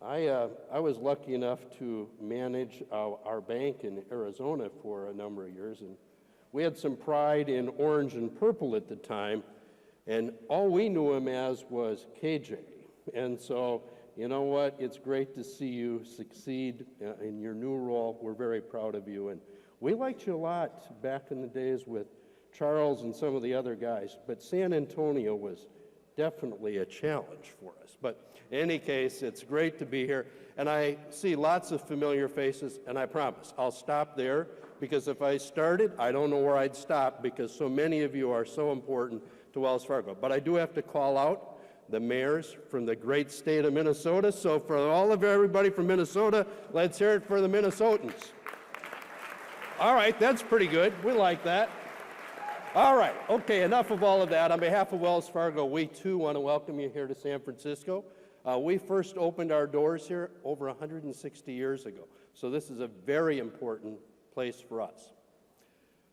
I was lucky enough to manage our bank in Arizona for a number of years, and we had some pride in orange and purple at the time, and all we knew him as was KJ. And so, you know what? It's great to see you succeed in your new role. We're very proud of you, and we liked you a lot back in the days with Charles and some of the other guys, but San Antonio was definitely a challenge for us. But in any case, it's great to be here, and I see lots of familiar faces, and I promise I'll stop there, because if I started, I don't know where I'd stop, because so many of you are so important to Wells Fargo. But I do have to call out the mayors from the great state of Minnesota. So for all of everybody from Minnesota, let's hear it for the Minnesotans. All right, that's pretty good. We like that. All right, okay, enough of all of that. On behalf of Wells Fargo, we too want to welcome you here to San Francisco. We first opened our doors here over 160 years ago, so this is a very important place for us.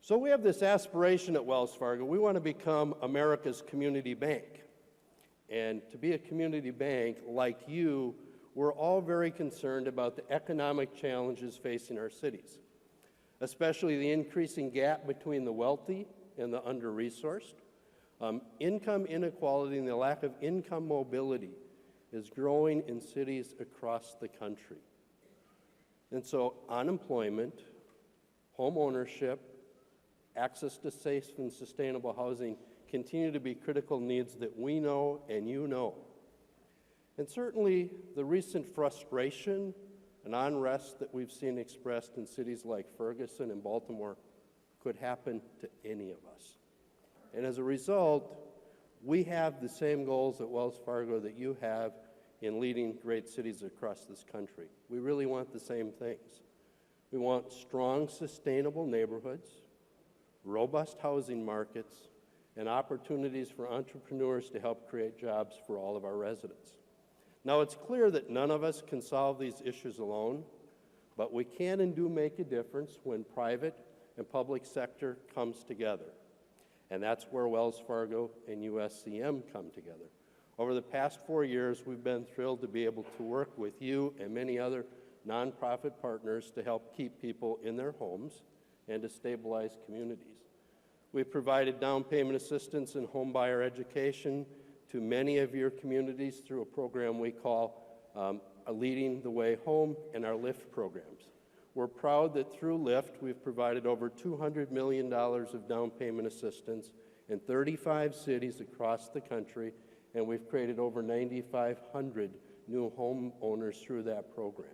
So we have this aspiration at Wells Fargo. We want to become America's community bank. And to be a community bank like you, we're all very concerned about the economic challenges facing our cities, especially the increasing gap between the wealthy and the under-resourced. Income inequality and the lack of income mobility is growing in cities across the country. And so unemployment, home ownership, access to safe and sustainable housing continue to be critical needs that we know and you know. And certainly the recent frustration and unrest that we've seen expressed in cities like Ferguson and Baltimore could happen to any of us. And as a result, we have the same goals at Wells Fargo that you have in leading great cities across this country. We really want the same things. We want strong, sustainable neighborhoods, robust housing markets, and opportunities for entrepreneurs to help create jobs for all of our residents. Now, it's clear that none of us can solve these issues alone, but we can and do make a difference when private and public sector comes together. And that's where Wells Fargo and USCM come together. Over the past 4 years, we've been thrilled to be able to work with you and many other nonprofit partners to help keep people in their homes and to stabilize communities. We've provided down payment assistance and home buyer education to many of your communities through a program we call Leading the Way Home and our LIFT programs. We're proud that through LIFT, we've provided over $200 million of down payment assistance in 35 cities across the country, and we've created over 9,500 new homeowners through that program.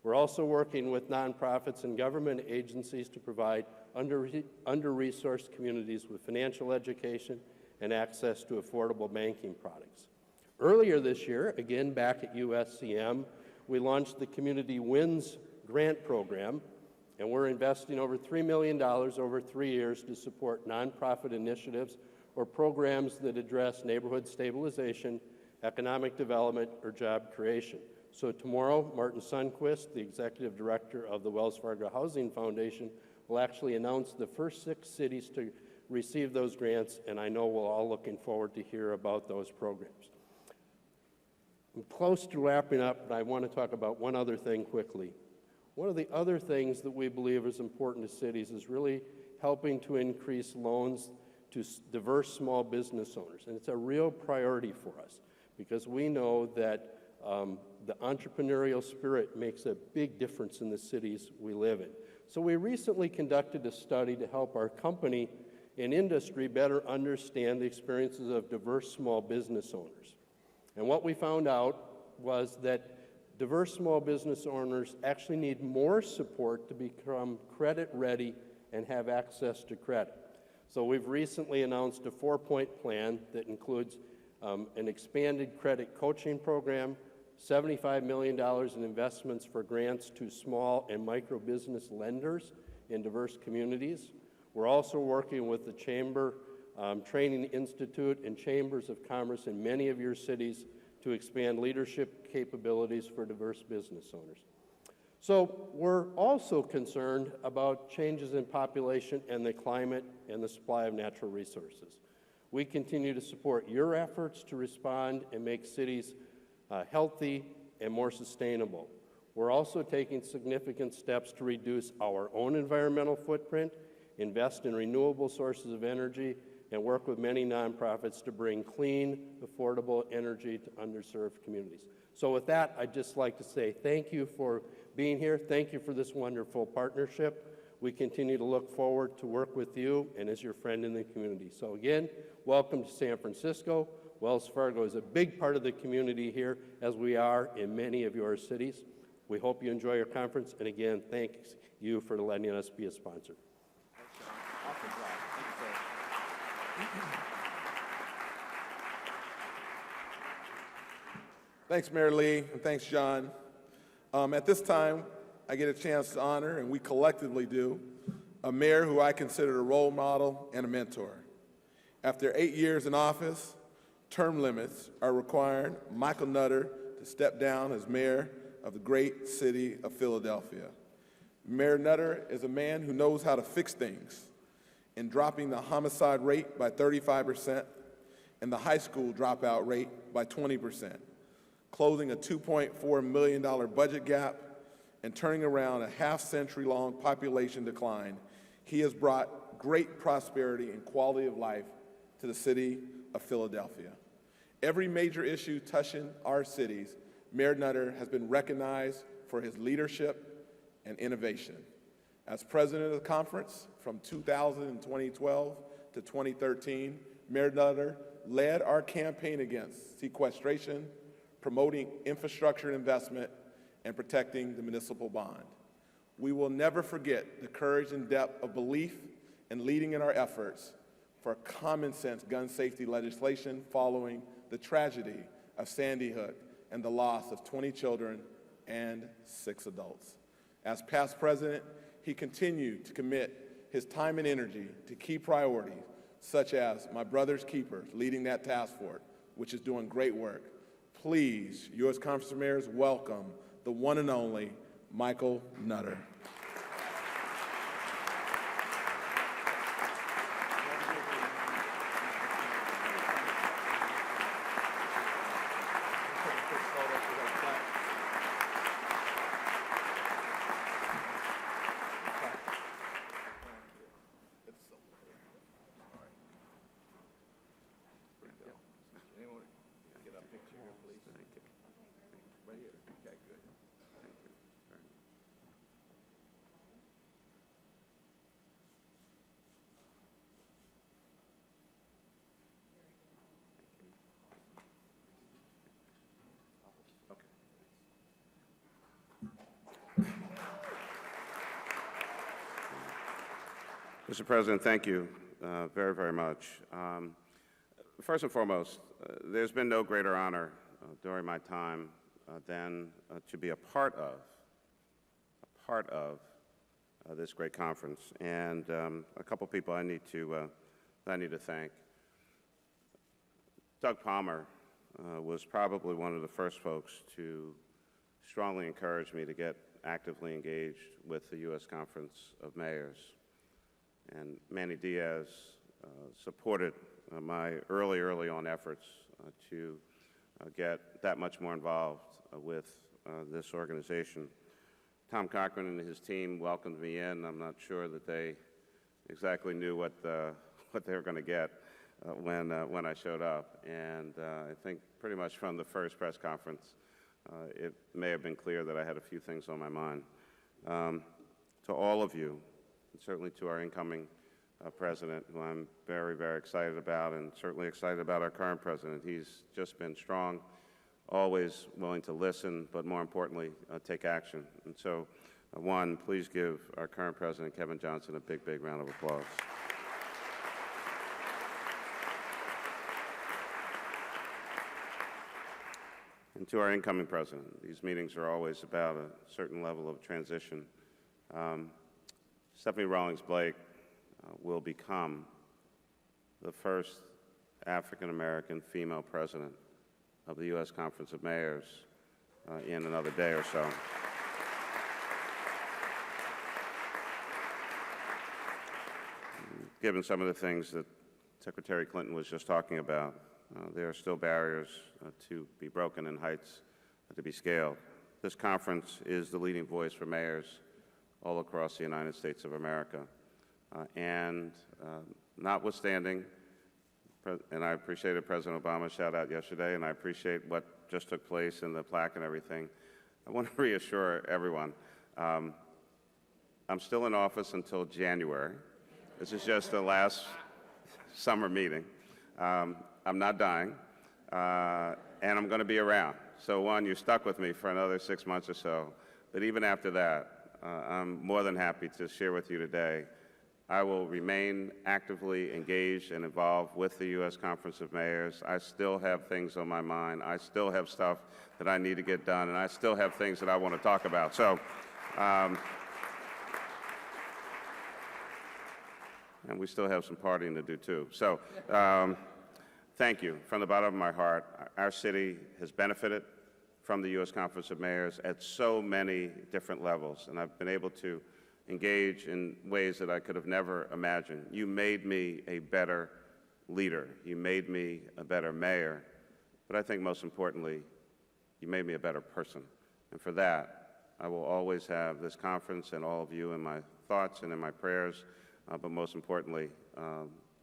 We're also working with nonprofits and government agencies to provide under-resourced communities with financial education and access to affordable banking products. Earlier this year, again back at USCM, we launched the Community Wins grant program, and we're investing over $3 million over 3 years to support nonprofit initiatives or programs that address neighborhood stabilization, economic development, or job creation. So tomorrow, Martin Sundquist, the Executive Director of the Wells Fargo Housing Foundation, will actually announce the first 6 cities to receive those grants, and I know we're all looking forward to hear about those programs. I'm close to wrapping up, but I want to talk about one other thing quickly. One of the other things that we believe is important to cities is really helping to increase loans to diverse small business owners. And it's a real priority for us because we know that the entrepreneurial spirit makes a big difference in the cities we live in. So we recently conducted a study to help our company and industry better understand the experiences of diverse small business owners. And what we found out was that diverse small business owners actually need more support to become credit ready and have access to credit. So we've recently announced a 4-point plan that includes an expanded credit coaching program, $75 million in investments for grants to small and micro business lenders in diverse communities. We're also working with the Chamber Training Institute and Chambers of Commerce in many of your cities to expand leadership capabilities for diverse business owners. So we're also concerned about changes in population and the climate and the supply of natural resources. We continue to support your efforts to respond and make cities healthy and more sustainable. We're also taking significant steps to reduce our own environmental footprint, invest in renewable sources of energy, and work with many nonprofits to bring clean, affordable energy to underserved communities. So with that, I'd just like to say thank you for being here. Thank you for this wonderful partnership. We continue to look forward to work with you and as your friend in the community. So again, welcome to San Francisco. Wells Fargo is a big part of the community here, as we are in many of your cities. We hope you enjoy your conference, and again, thanks you for letting us be a sponsor. Thanks, Mayor Lee, and thanks, John. At this time, I get a chance to honor, and we collectively do, a mayor who I consider a role model and a mentor. After 8 years in office, term limits are requiring Michael Nutter to step down as mayor of the great city of Philadelphia. Mayor Nutter is a man who knows how to fix things, in dropping the homicide rate by 35% and the high school dropout rate by 20%, closing a $2.4 million budget gap, and turning around a half-century-long population decline. He has brought great prosperity and quality of life to the city of Philadelphia. Every major issue touching our cities, Mayor Nutter has been recognized for his leadership and innovation. As president of the conference from 2012 to 2013, Mayor Nutter led our campaign against sequestration, promoting infrastructure investment, and protecting the municipal bond. We will never forget the courage and depth of belief and leading in our efforts for common sense gun safety legislation following the tragedy of Sandy Hook and the loss of 20 children and 6 adults. As past president, he continued to commit his time and energy to key priorities, such as My Brother's Keepers, leading that task force, which is doing great work. Please, U.S. Conference of Mayors, welcome the one and only Michael Nutter. Mr. President, thank you very, very much. First and foremost, there's been no greater honor during my time than to be a part of this great conference. And a couple people I need to thank. Doug Palmer was probably one of the first folks to strongly encourage me to get actively engaged with the U.S. Conference of Mayors. And Manny Diaz supported my early on efforts to get that much more involved with this organization. Tom Cochran and his team welcomed me in. I'm not sure that they exactly knew what they were going to get when I showed up. And I think pretty much from the first press conference, it may have been clear that I had a few things on my mind. To all of you, and certainly to our incoming president, who I'm very, very excited about, and certainly excited about our current president. He's just been strong, always willing to listen, but more importantly, take action. And so, one, please give our current president, Kevin Johnson, a big, big round of applause. And to our incoming president, these meetings are always about a certain level of transition. Stephanie Rawlings Blake will become the first African-American female president of the U.S. Conference of Mayors in another day or so. Given some of the things that Secretary Clinton was just talking about, there are still barriers to be broken and heights to be scaled. This conference is the leading voice for mayors all across the United States of America. And notwithstanding, and I appreciated President Obama's shout out yesterday, and I appreciate what just took place in the plaque and everything, I want to reassure everyone, I'm still in office until January. This is just the last summer meeting. I'm not dying, and I'm going to be around. So one, you're stuck with me for another 6 months or so, but even after that, I'm more than happy to share with you today. I will remain actively engaged and involved with the U.S. Conference of Mayors. I still have things on my mind. I still have stuff that I need to get done, and I still have things that I want to talk about. So, and we still have some partying to do, too. So, thank you from the bottom of my heart. Our city has benefited from the U.S. Conference of Mayors at so many different levels, and I've been able to engage in ways that I could have never imagined. You made me a better leader. You made me a better mayor. But I think most importantly, you made me a better person. And for that, I will always have this conference and all of you in my thoughts and in my prayers. But most importantly,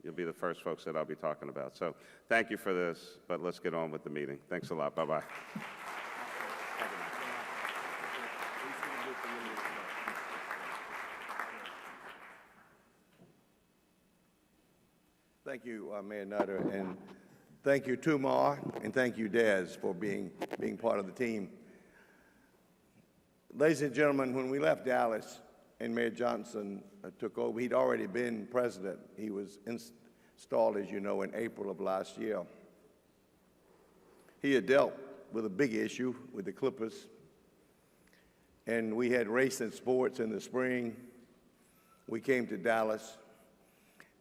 you'll be the first folks that I'll be talking about. So thank you for this, but let's get on with the meeting. Thanks a lot. Bye-bye. Thank you, Mayor Nutter, and thank you, Tumar, and thank you, Des, for being part of the team. Ladies and gentlemen, when we left Dallas and Mayor Johnson took over, he'd already been president. He was installed, as you know, in April of last year. He had dealt with a big issue with the Clippers, and we had race and sports in the spring. We came to Dallas.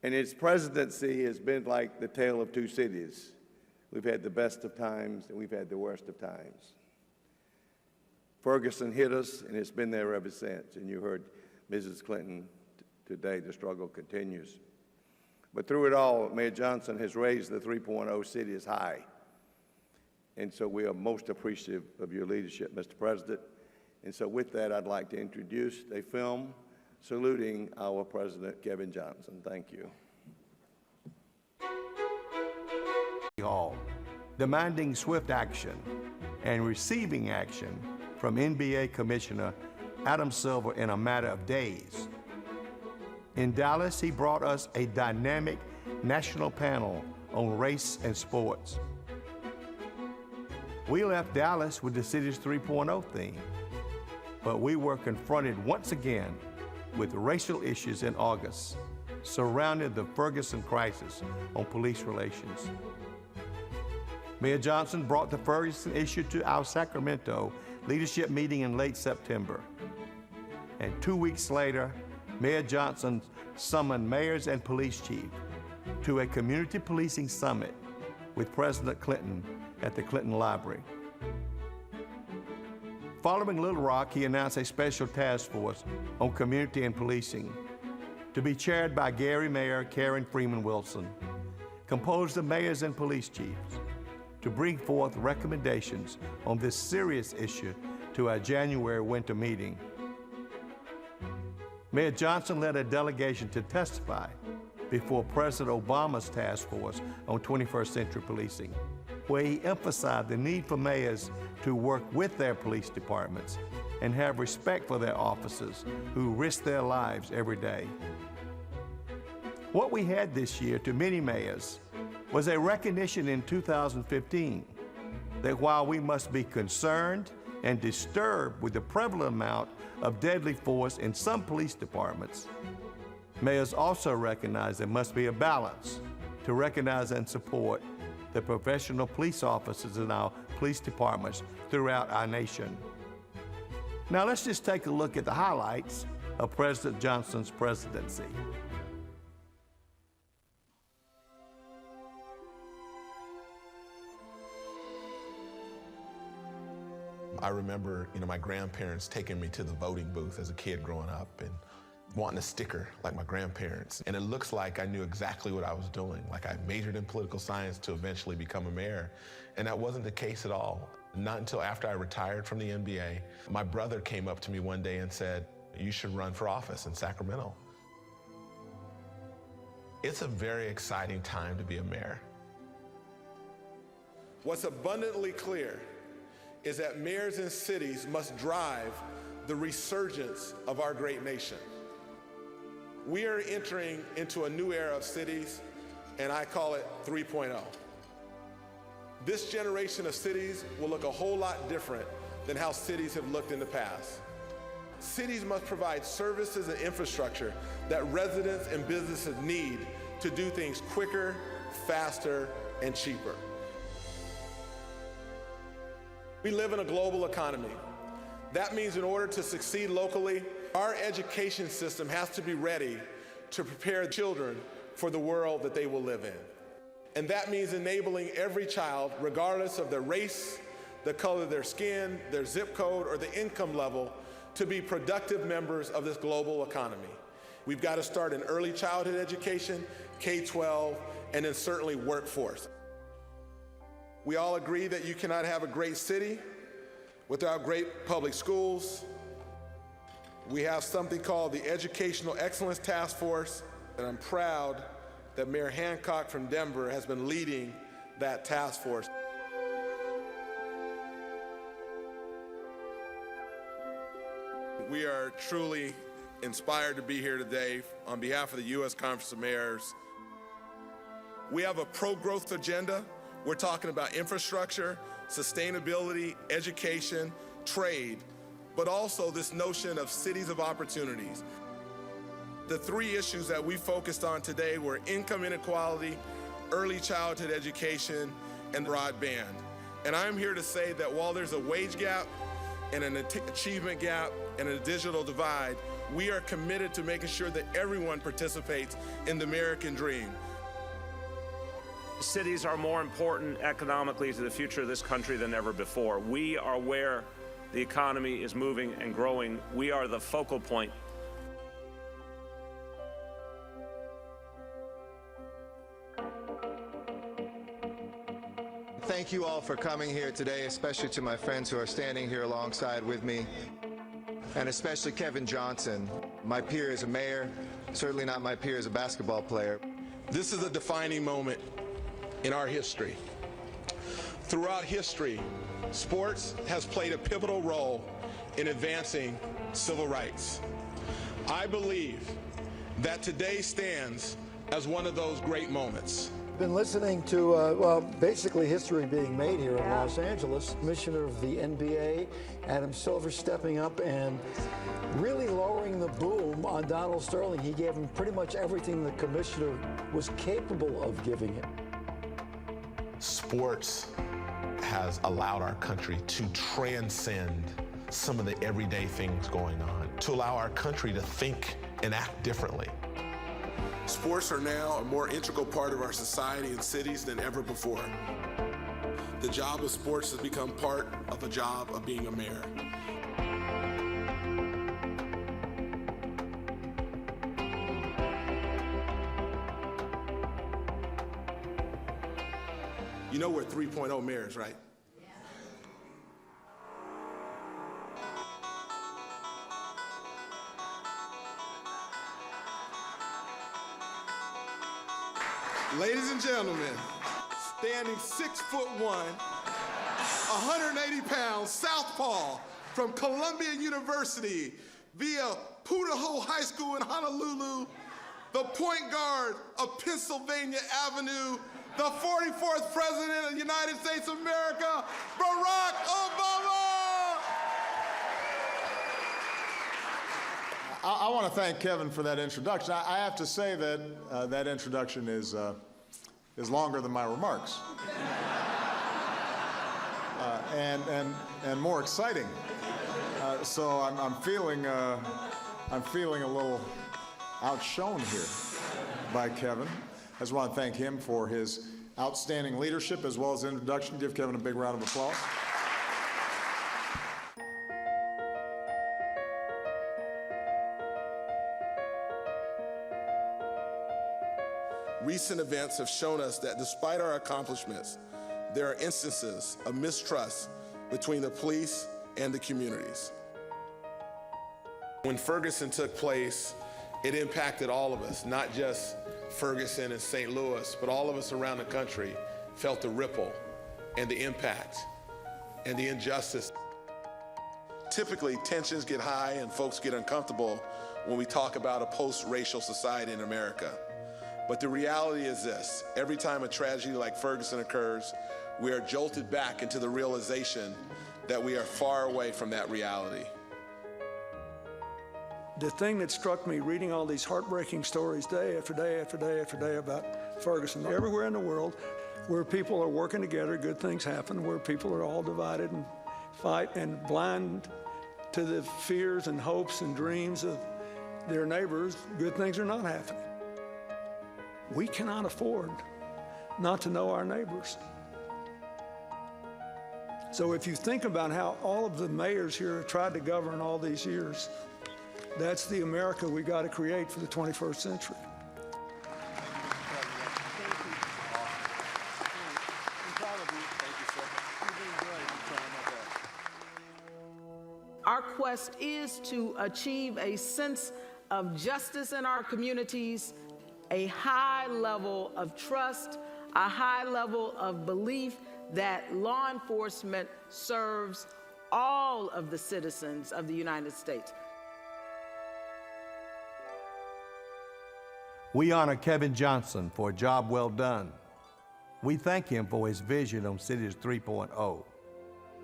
And his presidency has been like the tale of two cities. We've had the best of times, and we've had the worst of times. Ferguson hit us, and it's been there ever since. And you heard Mrs. Clinton today, the struggle continues. But through it all, Mayor Johnson has raised the 3.0 cities high. And so we are most appreciative of your leadership, Mr. President. And so with that, I'd like to introduce a film saluting our President, Kevin Johnson. Thank you. Hall, demanding swift action and receiving action from NBA Commissioner Adam Silver in a matter of days. In Dallas, he brought us a dynamic national panel on race and sports. We left Dallas with the city's 3.0 theme, but we were confronted once again with racial issues in August surrounding the Ferguson crisis on police relations. Mayor Johnson brought the Ferguson issue to our Sacramento leadership meeting in late September. And 2 weeks later, Mayor Johnson summoned mayors and police chiefs to a community policing summit with President Clinton at the Clinton Library. Following Little Rock, he announced a special task force on community and policing to be chaired by Gary Mayor Karen Freeman Wilson, composed of mayors and police chiefs, to bring forth recommendations on this serious issue to our January winter meeting. Mayor Johnson led a delegation to testify before President Obama's task force on 21st century policing, where he emphasized the need for mayors to work with their police departments and have respect for their officers who risk their lives every day. What we had this year to many mayors was a recognition in 2015 that while we must be concerned and disturbed with the prevalent amount of deadly force in some police departments, mayors also recognize there must be a balance to recognize and support the professional police officers in our police departments throughout our nation. Now let's just take a look at the highlights of President Johnson's presidency. I remember, my grandparents taking me to the voting booth as a kid growing up and wanting a sticker like my grandparents. And it looks like I knew exactly what I was doing. Like I majored in political science to eventually become a mayor. And that wasn't the case at all. Not until after I retired from the NBA, my brother came up to me one day and said, "You should run for office in Sacramento." It's a very exciting time to be a mayor. What's abundantly clear is that mayors and cities must drive the resurgence of our great nation. We are entering into a new era of cities, and I call it 3.0. This generation of cities will look a whole lot different than how cities have looked in the past. Cities must provide services and infrastructure that residents and businesses need to do things quicker, faster, and cheaper. We live in a global economy. That means in order to succeed locally, our education system has to be ready to prepare children for the world that they will live in. And that means enabling every child, regardless of their race, the color of their skin, their zip code, or the income level, to be productive members of this global economy. We've got to start in early childhood education, K-12, and then certainly workforce. We all agree that you cannot have a great city without great public schools. We have something called the Educational Excellence Task Force, and I'm proud that Mayor Hancock from Denver has been leading that task force. We are truly inspired to be here today on behalf of the U.S. Conference of Mayors. We have a pro-growth agenda. We're talking about infrastructure, sustainability, education, trade, but also this notion of cities of opportunities. The three issues that we focused on today were income inequality, early childhood education, and broadband. And I'm here to say that while there's a wage gap and an achievement gap and a digital divide, we are committed to making sure that everyone participates in the American dream. Cities are more important economically to the future of this country than ever before. We are where the economy is moving and growing. We are the focal point. Thank you all for coming here today, especially to my friends who are standing here alongside with me, and especially Kevin Johnson, my peer as a mayor, certainly not my peer as a basketball player. This is a defining moment in our history. Throughout history, sports has played a pivotal role in advancing civil rights. I believe that today stands as one of those great moments. Been listening to, well, basically history being made here in Los Angeles. Commissioner of the NBA, Adam Silver, stepping up and really lowering the boom on Donald Sterling. He gave him pretty much everything the commissioner was capable of giving him. Sports has allowed our country to transcend some of the everyday things going on, to allow our country to think and act differently. Sports are now a more integral part of our society and cities than ever before. The job of sports has become part of the job of being a mayor. You know we're 3.0 mayors, right? Ladies and gentlemen, standing 6'1", 180 pounds, southpaw from Columbia University via Pudaho High School in Honolulu, the point guard of Pennsylvania Avenue, the 44th President of the United States of America, Barack Obama! I want to thank Kevin for that introduction. I have to say that that introduction is longer than my remarks, and more exciting. So I'm feeling a little outshone here by Kevin. I just want to thank him for his outstanding leadership as well as introduction. Give Kevin a big round of applause. Recent events have shown us that despite our accomplishments, there are instances of mistrust between the police and the communities. When Ferguson took place, it impacted all of us, not just Ferguson and St. Louis, but all of us around the country felt the ripple and the impact and the injustice. typically tensions get high and folks get uncomfortable when we talk about a post-racial society in America. But the reality is this: every time a tragedy like Ferguson occurs, we are jolted back into the realization that we are far away from that reality. The thing that struck me reading all these heartbreaking stories day after day after day after day about Ferguson, everywhere in the world, where people are working together, good things happen. Where people are all divided and fight and blind to the fears and hopes and dreams of their neighbors, good things are not happening. We cannot afford not to know our neighbors. So if you think about how all of the mayors here have tried to govern all these years, that's the America we got to create for the 21st century. Our quest is to achieve a sense of justice in our communities, a high level of trust, a high level of belief that law enforcement serves all of the citizens of the United States. We honor Kevin Johnson for a job well done. We thank him for his vision on Cities 3.0.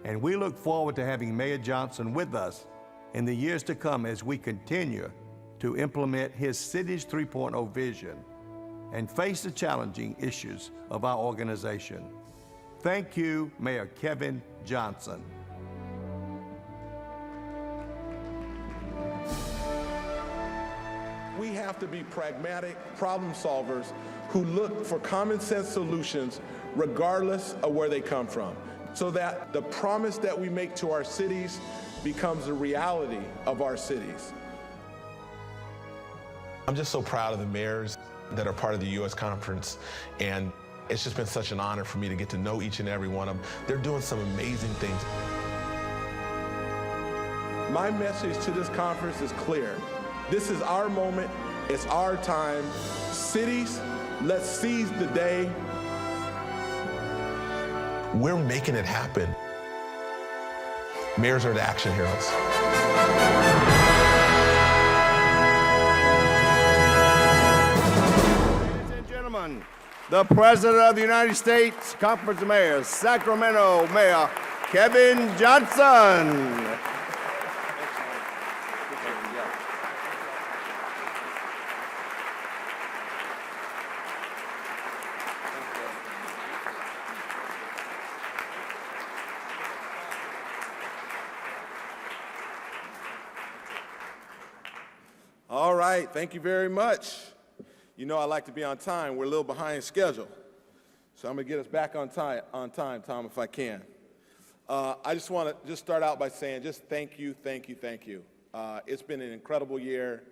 And we look forward to having Mayor Johnson with us in the years to come as we continue to implement his Cities 3.0 vision and face the challenging issues of our organization. Thank you, Mayor Kevin Johnson. We have to be pragmatic problem solvers who look for common sense solutions regardless of where they come from, so that the promise that we make to our cities becomes the reality of our cities. I'm just so proud of the mayors that are part of the U.S. Conference, and it's just been such an honor for me to get to know each and every one of them. They're doing some amazing things. My message to this conference is clear. This is our moment. It's our time. Cities, let's seize the day. We're making it happen. Mayors are the action heroes. Ladies and gentlemen, the President of the United States Conference of Mayors, Sacramento Mayor Kevin Johnson. All right, thank you very much. You know I like to be on time. We're a little behind schedule. So I'm gonna get us back on time, Tom, if I can. I just wanna start out by saying just thank you, thank you, thank you. It's been an incredible year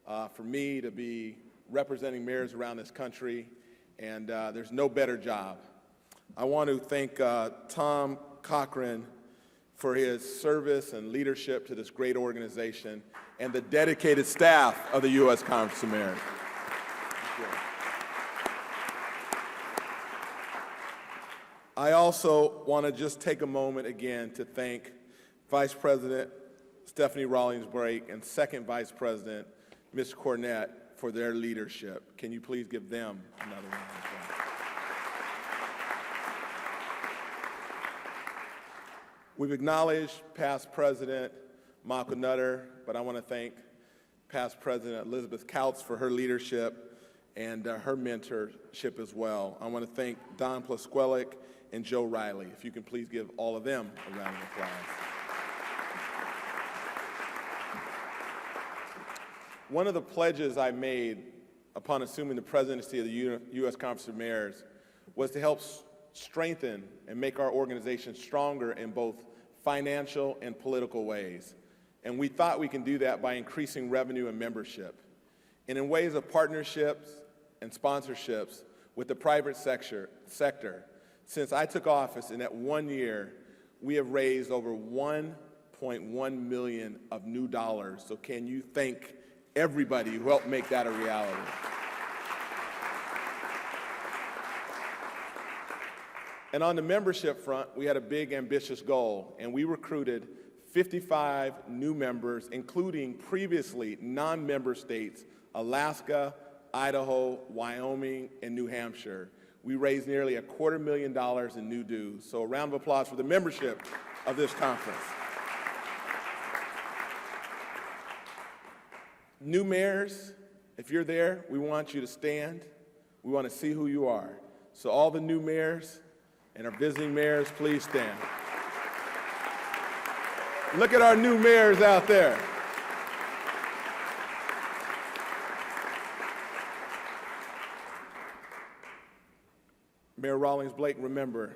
for me to be representing mayors around this country, and there's no better job. I want to thank Tom Cochran for his service and leadership to this great organization and the dedicated staff of the U.S. Conference of Mayors. I also want to just take a moment again to thank Vice President Stephanie Rawlings-Blake and Second Vice President Ms. Cornett for their leadership. Can you please give them another round of applause? We've acknowledged past President Michael Nutter, but I want to thank past President Elizabeth Kautz for her leadership and her mentorship as well. I want to thank Don Plasquelic and Joe Riley. If you can please give all of them a round of applause. One of the pledges I made upon assuming the presidency of the U.S. Conference of Mayors was to help strengthen and make our organization stronger in both financial and political ways. And we thought we can do that by increasing revenue and membership. And in ways of partnerships and sponsorships with the private sector, since I took office in that 1 year, we have raised over $1.1 million of new dollars. So can you thank everybody who helped make that a reality? And on the membership front, we had a big, ambitious goal, and we recruited 55 new members, including previously non-member states, Alaska, Idaho, Wyoming, and New Hampshire. We raised nearly $250,000 in new dues. So a round of applause for the membership of this conference. New mayors, if you're there, we want you to stand. We want to see who you are. So all the new mayors and our visiting mayors, please stand. Look at our new mayors out there. Mayor Rawlings Blake, remember,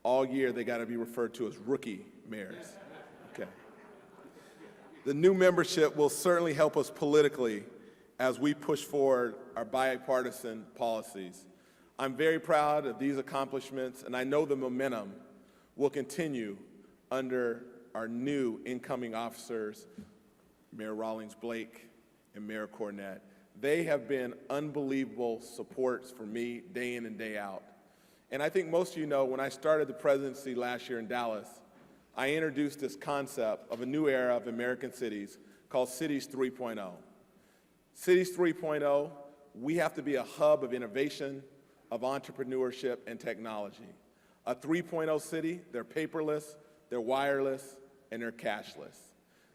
all year they got to be referred to as rookie mayors. Okay. The new membership will certainly help us politically as we push forward our bipartisan policies. I'm very proud of these accomplishments, and I know the momentum will continue under our new incoming officers, Mayor Rawlings Blake and Mayor Cornett. They have been unbelievable supports for me day in and day out. And I think most of you know, when I started the presidency last year in Dallas, I introduced this concept of a new era of American cities called Cities 3.0. Cities 3.0, we have to be a hub of innovation, of entrepreneurship and technology. A 3.0 city, they're paperless, they're wireless, and they're cashless.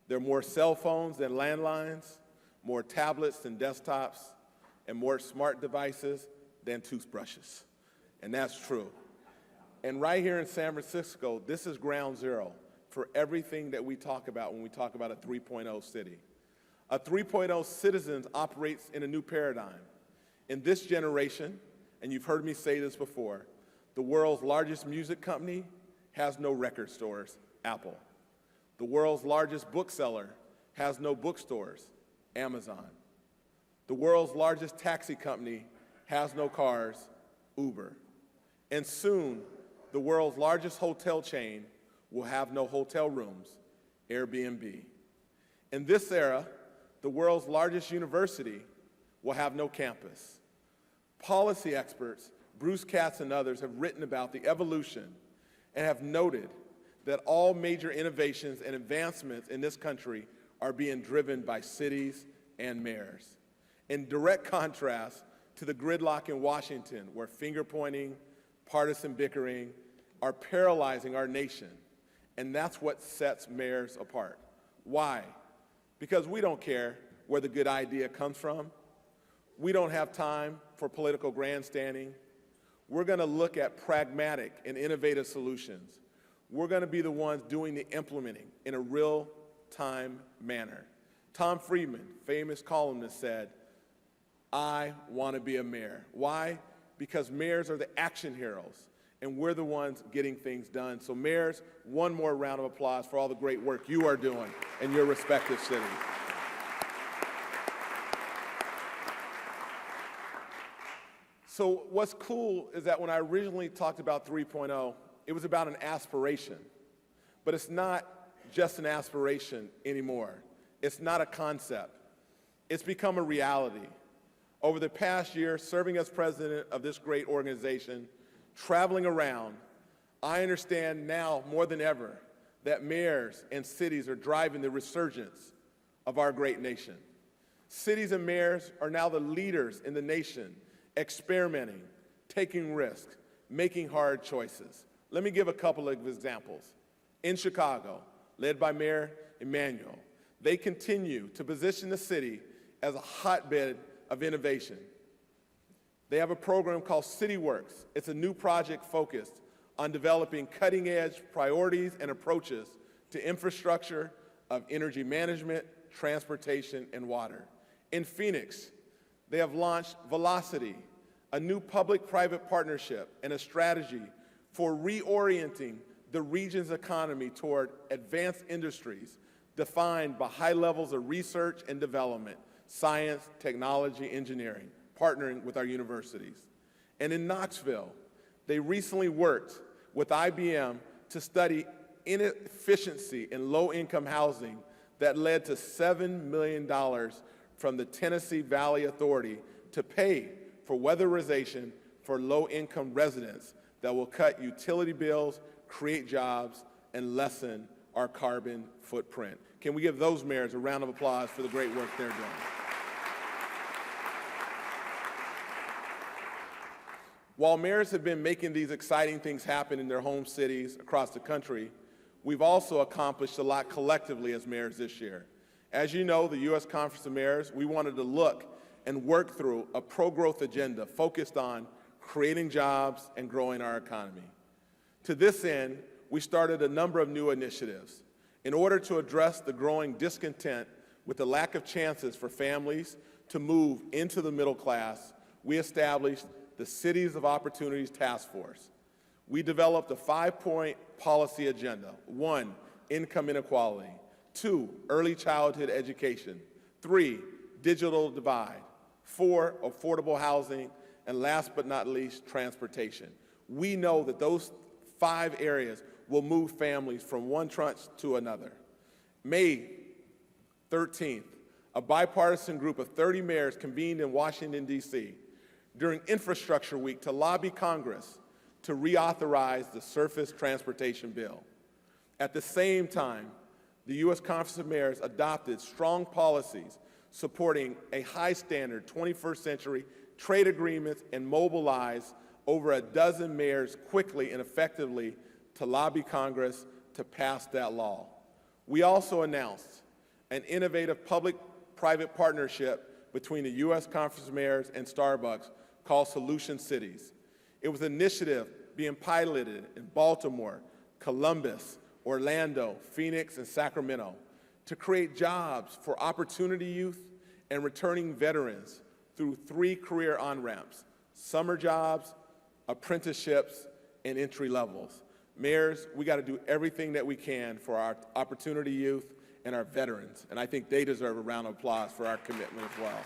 There are more cell phones than landlines, more tablets than desktops, and more smart devices than toothbrushes. And that's true. And right here in San Francisco, this is ground zero for everything that we talk about when we talk about a 3.0 city. A 3.0 citizens operates in a new paradigm. In this generation, and you've heard me say this before, the world's largest music company has no record stores, Apple. The world's largest bookseller has no bookstores, Amazon. The world's largest taxi company has no cars, Uber. And soon, the world's largest hotel chain will have no hotel rooms, Airbnb. In this era, the world's largest university will have no campus. Policy experts, Bruce Katz and others, have written about the evolution and have noted that all major innovations and advancements in this country are being driven by cities and mayors. In direct contrast to the gridlock in Washington, where finger-pointing, partisan bickering are paralyzing our nation, and that's what sets mayors apart. Why? Because we don't care where the good idea comes from. We don't have time for political grandstanding. We're going to look at pragmatic and innovative solutions. We're going to be the ones doing the implementing in a real-time manner. Tom Friedman, famous columnist, said, "I want to be a mayor." Why? Because mayors are the action heroes, and we're the ones getting things done. So mayors, one more round of applause for all the great work you are doing in your respective cities. So what's cool is that when I originally talked about 3.0, it was about an aspiration. But it's not just an aspiration anymore. It's not a concept. It's become a reality. Over the past year, serving as president of this great organization, traveling around, I understand now more than ever that mayors and cities are driving the resurgence of our great nation. Cities and mayors are now the leaders in the nation, experimenting, taking risks, making hard choices. Let me give a couple of examples. In Chicago, led by Mayor Emanuel, they continue to position the city as a hotbed of innovation. They have a program called CityWorks. It's a new project focused on developing cutting-edge priorities and approaches to infrastructure of energy management, transportation, and water. In Phoenix, they have launched Velocity, a new public-private partnership and a strategy for reorienting the region's economy toward advanced industries defined by high levels of research and development, science, technology, engineering, partnering with our universities. And in Knoxville, they recently worked with IBM to study inefficiency in low-income housing that led to $7 million from the Tennessee Valley Authority to pay for weatherization for low-income residents that will cut utility bills, create jobs, and lessen our carbon footprint. Can we give those mayors a round of applause for the great work they're doing? While mayors have been making these exciting things happen in their home cities across the country, we've also accomplished a lot collectively as mayors this year. As you know, the U.S. Conference of Mayors, we wanted to look and work through a pro-growth agenda focused on creating jobs and growing our economy. To this end, we started a number of new initiatives. In order to address the growing discontent with the lack of chances for families to move into the middle class, we established the Cities of Opportunities Task Force. We developed a 5-point policy agenda. 1, income inequality. 2, early childhood education. 3, digital divide. 4, affordable housing. And last but not least, transportation. We know that those 5 areas will move families from one tranche to another. May 13th, a bipartisan group of 30 mayors convened in Washington, D.C. during Infrastructure Week to lobby Congress to reauthorize the Surface Transportation Bill. At the same time, the U.S. Conference of Mayors adopted strong policies supporting a high-standard 21st century trade agreements and mobilized over a dozen mayors quickly and effectively to lobby Congress to pass that law. We also announced an innovative public-private partnership between the U.S. Conference of Mayors and Starbucks called Solution Cities. It was an initiative being piloted in Baltimore, Columbus, Orlando, Phoenix, and Sacramento to create jobs for opportunity youth and returning veterans through 3 career on-ramps: summer jobs, apprenticeships, and entry levels. Mayors, we got to do everything that we can for our opportunity youth and our veterans, and I think they deserve a round of applause for our commitment as well.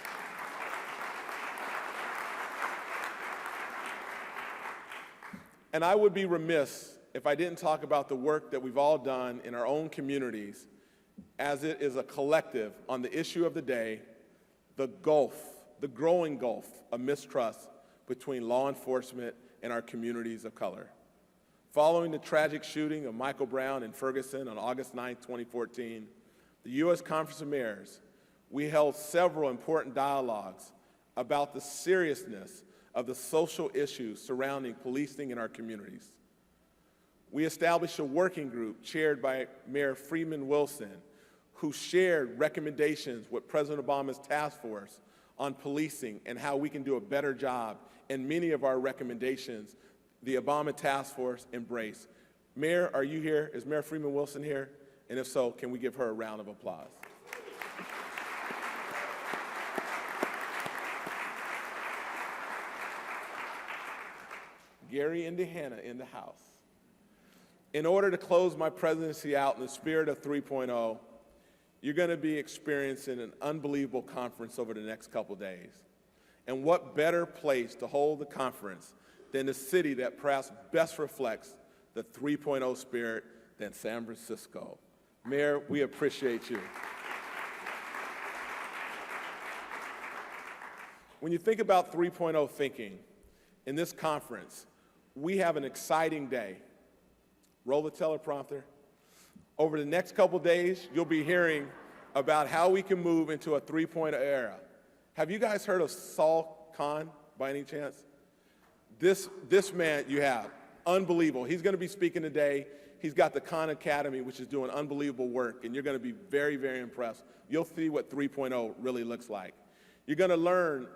And I would be remiss if I didn't talk about the work that we've all done in our own communities, as it is a collective on the issue of the day, the growing gulf of mistrust between law enforcement and our communities of color. Following the tragic shooting of Michael Brown in Ferguson on August 9, 2014, the U.S. Conference of Mayors, we held several important dialogues about the seriousness of the social issues surrounding policing in our communities. We established a working group chaired by Mayor Freeman Wilson, who shared recommendations with President Obama's task force on policing and how we can do a better job, and many of our recommendations the Obama task force embraced. Mayor, are you here? Is Mayor Freeman Wilson here? And if so, can we give her a round of applause? Gary and Dehanna in the house. In order to close my presidency out in the spirit of 3.0, you're going to be experiencing an unbelievable conference over the next couple days. And what better place to hold the conference than the city that perhaps best reflects the 3.0 spirit than San Francisco. Mayor, we appreciate you. When you think about 3.0 thinking in this conference, we have an exciting day. Roll the teleprompter. Over the next couple days, you'll be hearing about how we can move into a 3.0 era. Have you guys heard of Saul Khan by any chance? This man you have, unbelievable. He's going to be speaking today. He's got the Khan Academy, which is doing unbelievable work, and you're going to be very, very impressed. You'll see what 3.0 really looks like. You're going to learn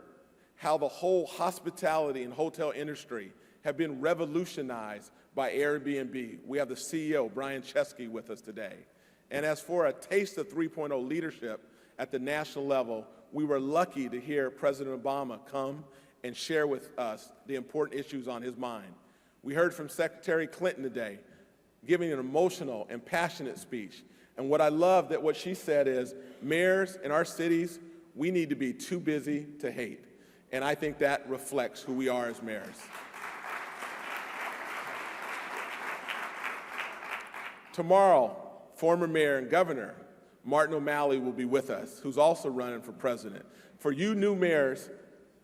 how the whole hospitality and hotel industry have been revolutionized by Airbnb. We have the CEO, Brian Chesky, with us today. And as for a taste of 3.0 leadership at the national level, we were lucky to hear President Obama come and share with us the important issues on his mind. We heard from Secretary Clinton today, giving an emotional and passionate speech. And what I love that what she said is, mayors in our cities, we need to be too busy to hate. And I think that reflects who we are as mayors. Tomorrow, former mayor and governor Martin O'Malley will be with us, who's also running for president. For you new mayors,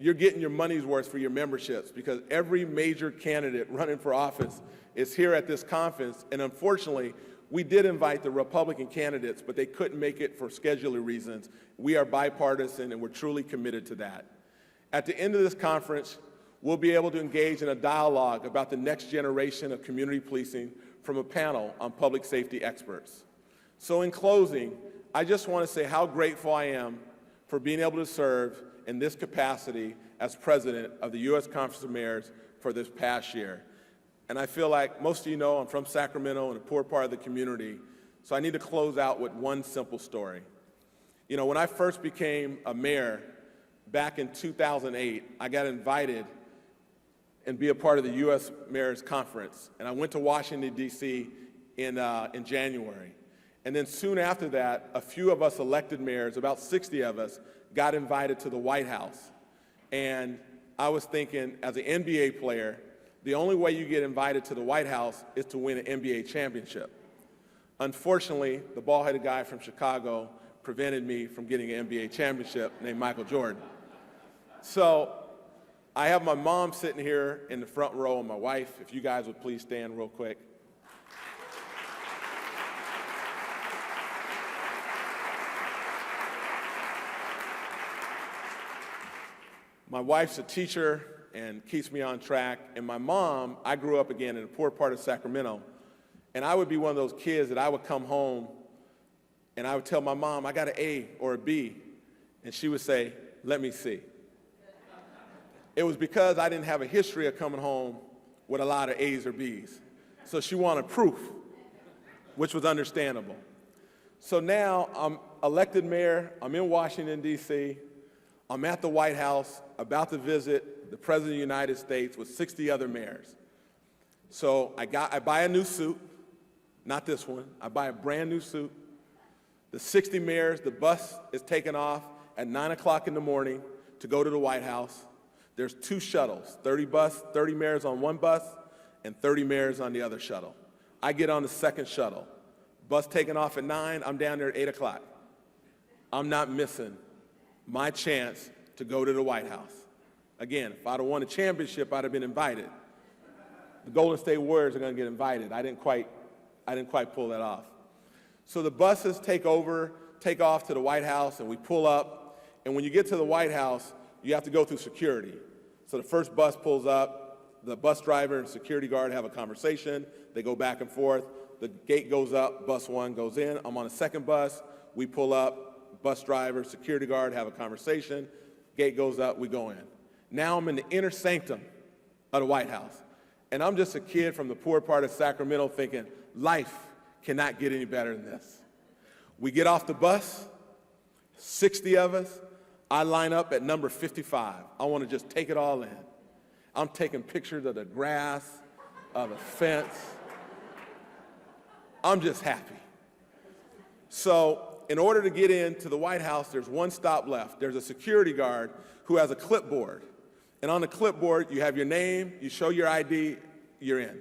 you're getting your money's worth for your memberships, because every major candidate running for office is here at this conference, and unfortunately, We did invite the Republican candidates, but they couldn't make it for scheduling reasons. We are bipartisan, and we're truly committed to that. At the end of this conference, we'll be able to engage in a dialogue about the next generation of community policing from a panel on public safety experts. So in closing, I just want to say how grateful I am for being able to serve in this capacity as president of the U.S. Conference of Mayors for this past year. And I feel like most of you know I'm from Sacramento and a poor part of the community, so I need to close out with one simple story. You know, when I first became a mayor back in 2008, I got invited and be a part of the U.S. Mayors Conference, and I went to Washington, D.C. in January. And then soon after that, a few of us elected mayors, about 60 of us, got invited to the White House. And I was thinking, as an NBA player, the only way you get invited to the White House is to win an NBA championship. Unfortunately, the bald-headed guy from Chicago prevented me from getting an NBA championship named Michael Jordan. So I have my mom sitting here in the front row and my wife. If you guys would please stand real quick. My wife's a teacher and keeps me on track. And my mom, I grew up again in a poor part of Sacramento. And I would be one of those kids that I would come home and I would tell my mom, I got an A or a B. And she would say, let me see. It was because I didn't have a history of coming home with a lot of A's or B's. So she wanted proof, which was understandable. So now I'm elected mayor, I'm in Washington, D.C., I'm at the White House about to visit the President of the United States with 60 other mayors. So I buy a new suit, not this one, I buy a brand new suit. The 60 mayors, the bus is taken off at 9 o'clock in the morning to go to the White House. There's 2 shuttles, 30 mayors on one bus and 30 mayors on the other shuttle. I get on the second shuttle. Bus taking off at 9, I'm down there at 8 o'clock. I'm not missing my chance to go to the White House. Again, if I'd have won a championship, I'd have been invited. The Golden State Warriors are going to get invited. I didn't quite pull that off. So the buses take off to the White House, and we pull up. And when you get to the White House, you have to go through security. So the first bus pulls up, the bus driver and security guard have a conversation. They go back and forth. The gate goes up, bus 1 goes in. I'm on the second bus. We pull up. Bus driver, security guard have a conversation, gate goes up, we go in. Now I'm in the inner sanctum of the White House. And I'm just a kid from the poor part of Sacramento thinking, life cannot get any better than this. We get off the bus, 60 of us, I line up at number 55. I want to just take it all in. I'm taking pictures of the grass, of the fence. I'm just happy. So, in order to get into the White House, there's one stop left. There's a security guard who has a clipboard. And on the clipboard, you have your name, you show your ID, you're in.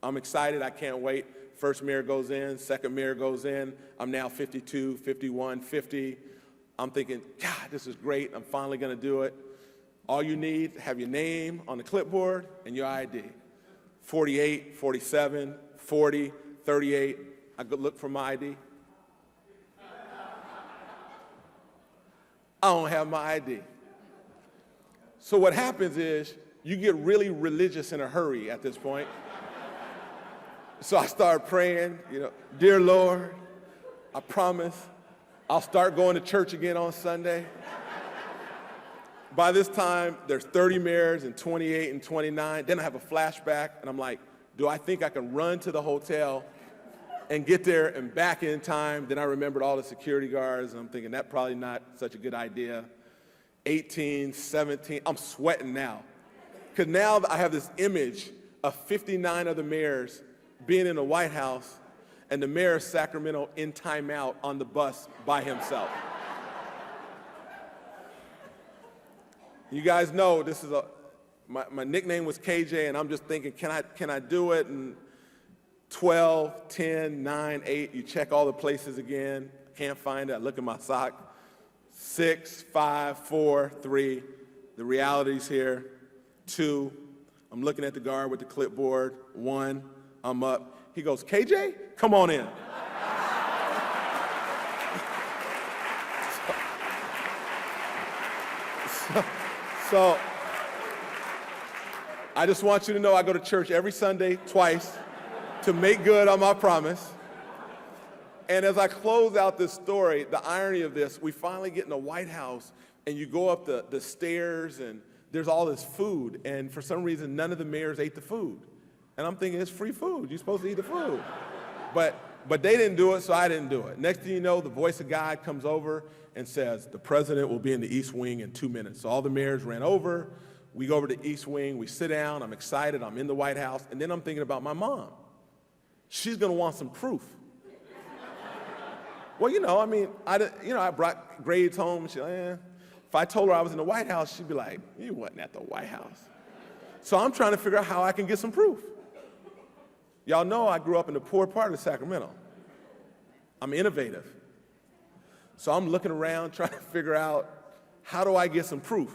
I'm excited, I can't wait. First mayor goes in, second mayor goes in. I'm now 52, 51, 50. I'm thinking, God, this is great, I'm finally gonna do it. All you need, have your name on the clipboard and your ID. 48, 47, 40, 38. I go look for my ID. I don't have my ID. So what happens is you get really religious in a hurry at this point. So I start praying, dear Lord, I promise I'll start going to church again on Sunday. By this time, there's 30 mayors and 28 and 29. Then I have a flashback, and I'm like, do I think I can run to the hotel and get there and back in time? Then I remembered all the security guards, and I'm thinking that's probably not such a good idea. 18, 17, I'm sweating now. Because now I have this image of 59 other mayors being in the White House and the mayor of Sacramento in timeout on the bus by himself. You guys know this is my nickname was KJ, and I'm just thinking, can I do it? And 12, 10, 9, 8, you check all the places again. Can't find it. I look at my sock. 6, 5, 4, 3. The reality's here. 2, I'm looking at the guard with the clipboard. 1, I'm up. He goes, KJ, come on in. So I just want you to know I go to church every Sunday, twice, to make good on my promise. And as I close out this story, the irony of this, we finally get in the White House, and you go up the stairs, and there's all this food, and for some reason, none of the mayors ate the food. And I'm thinking, it's free food. You're supposed to eat the food. But they didn't do it, so I didn't do it. Next thing you know, the voice of God comes over and says, the president will be in the East Wing in 2 minutes. So all the mayors ran over. We go over to East Wing. We sit down. I'm excited. I'm in the White House. And then I'm thinking about my mom. She's going to want some proof. Well, I brought grades home. She's like, If I told her I was in the White House, she'd be like, you wasn't at the White House. So I'm trying to figure out how I can get some proof. Y'all know I grew up in the poor part of Sacramento. I'm innovative. So I'm looking around trying to figure out, how do I get some proof?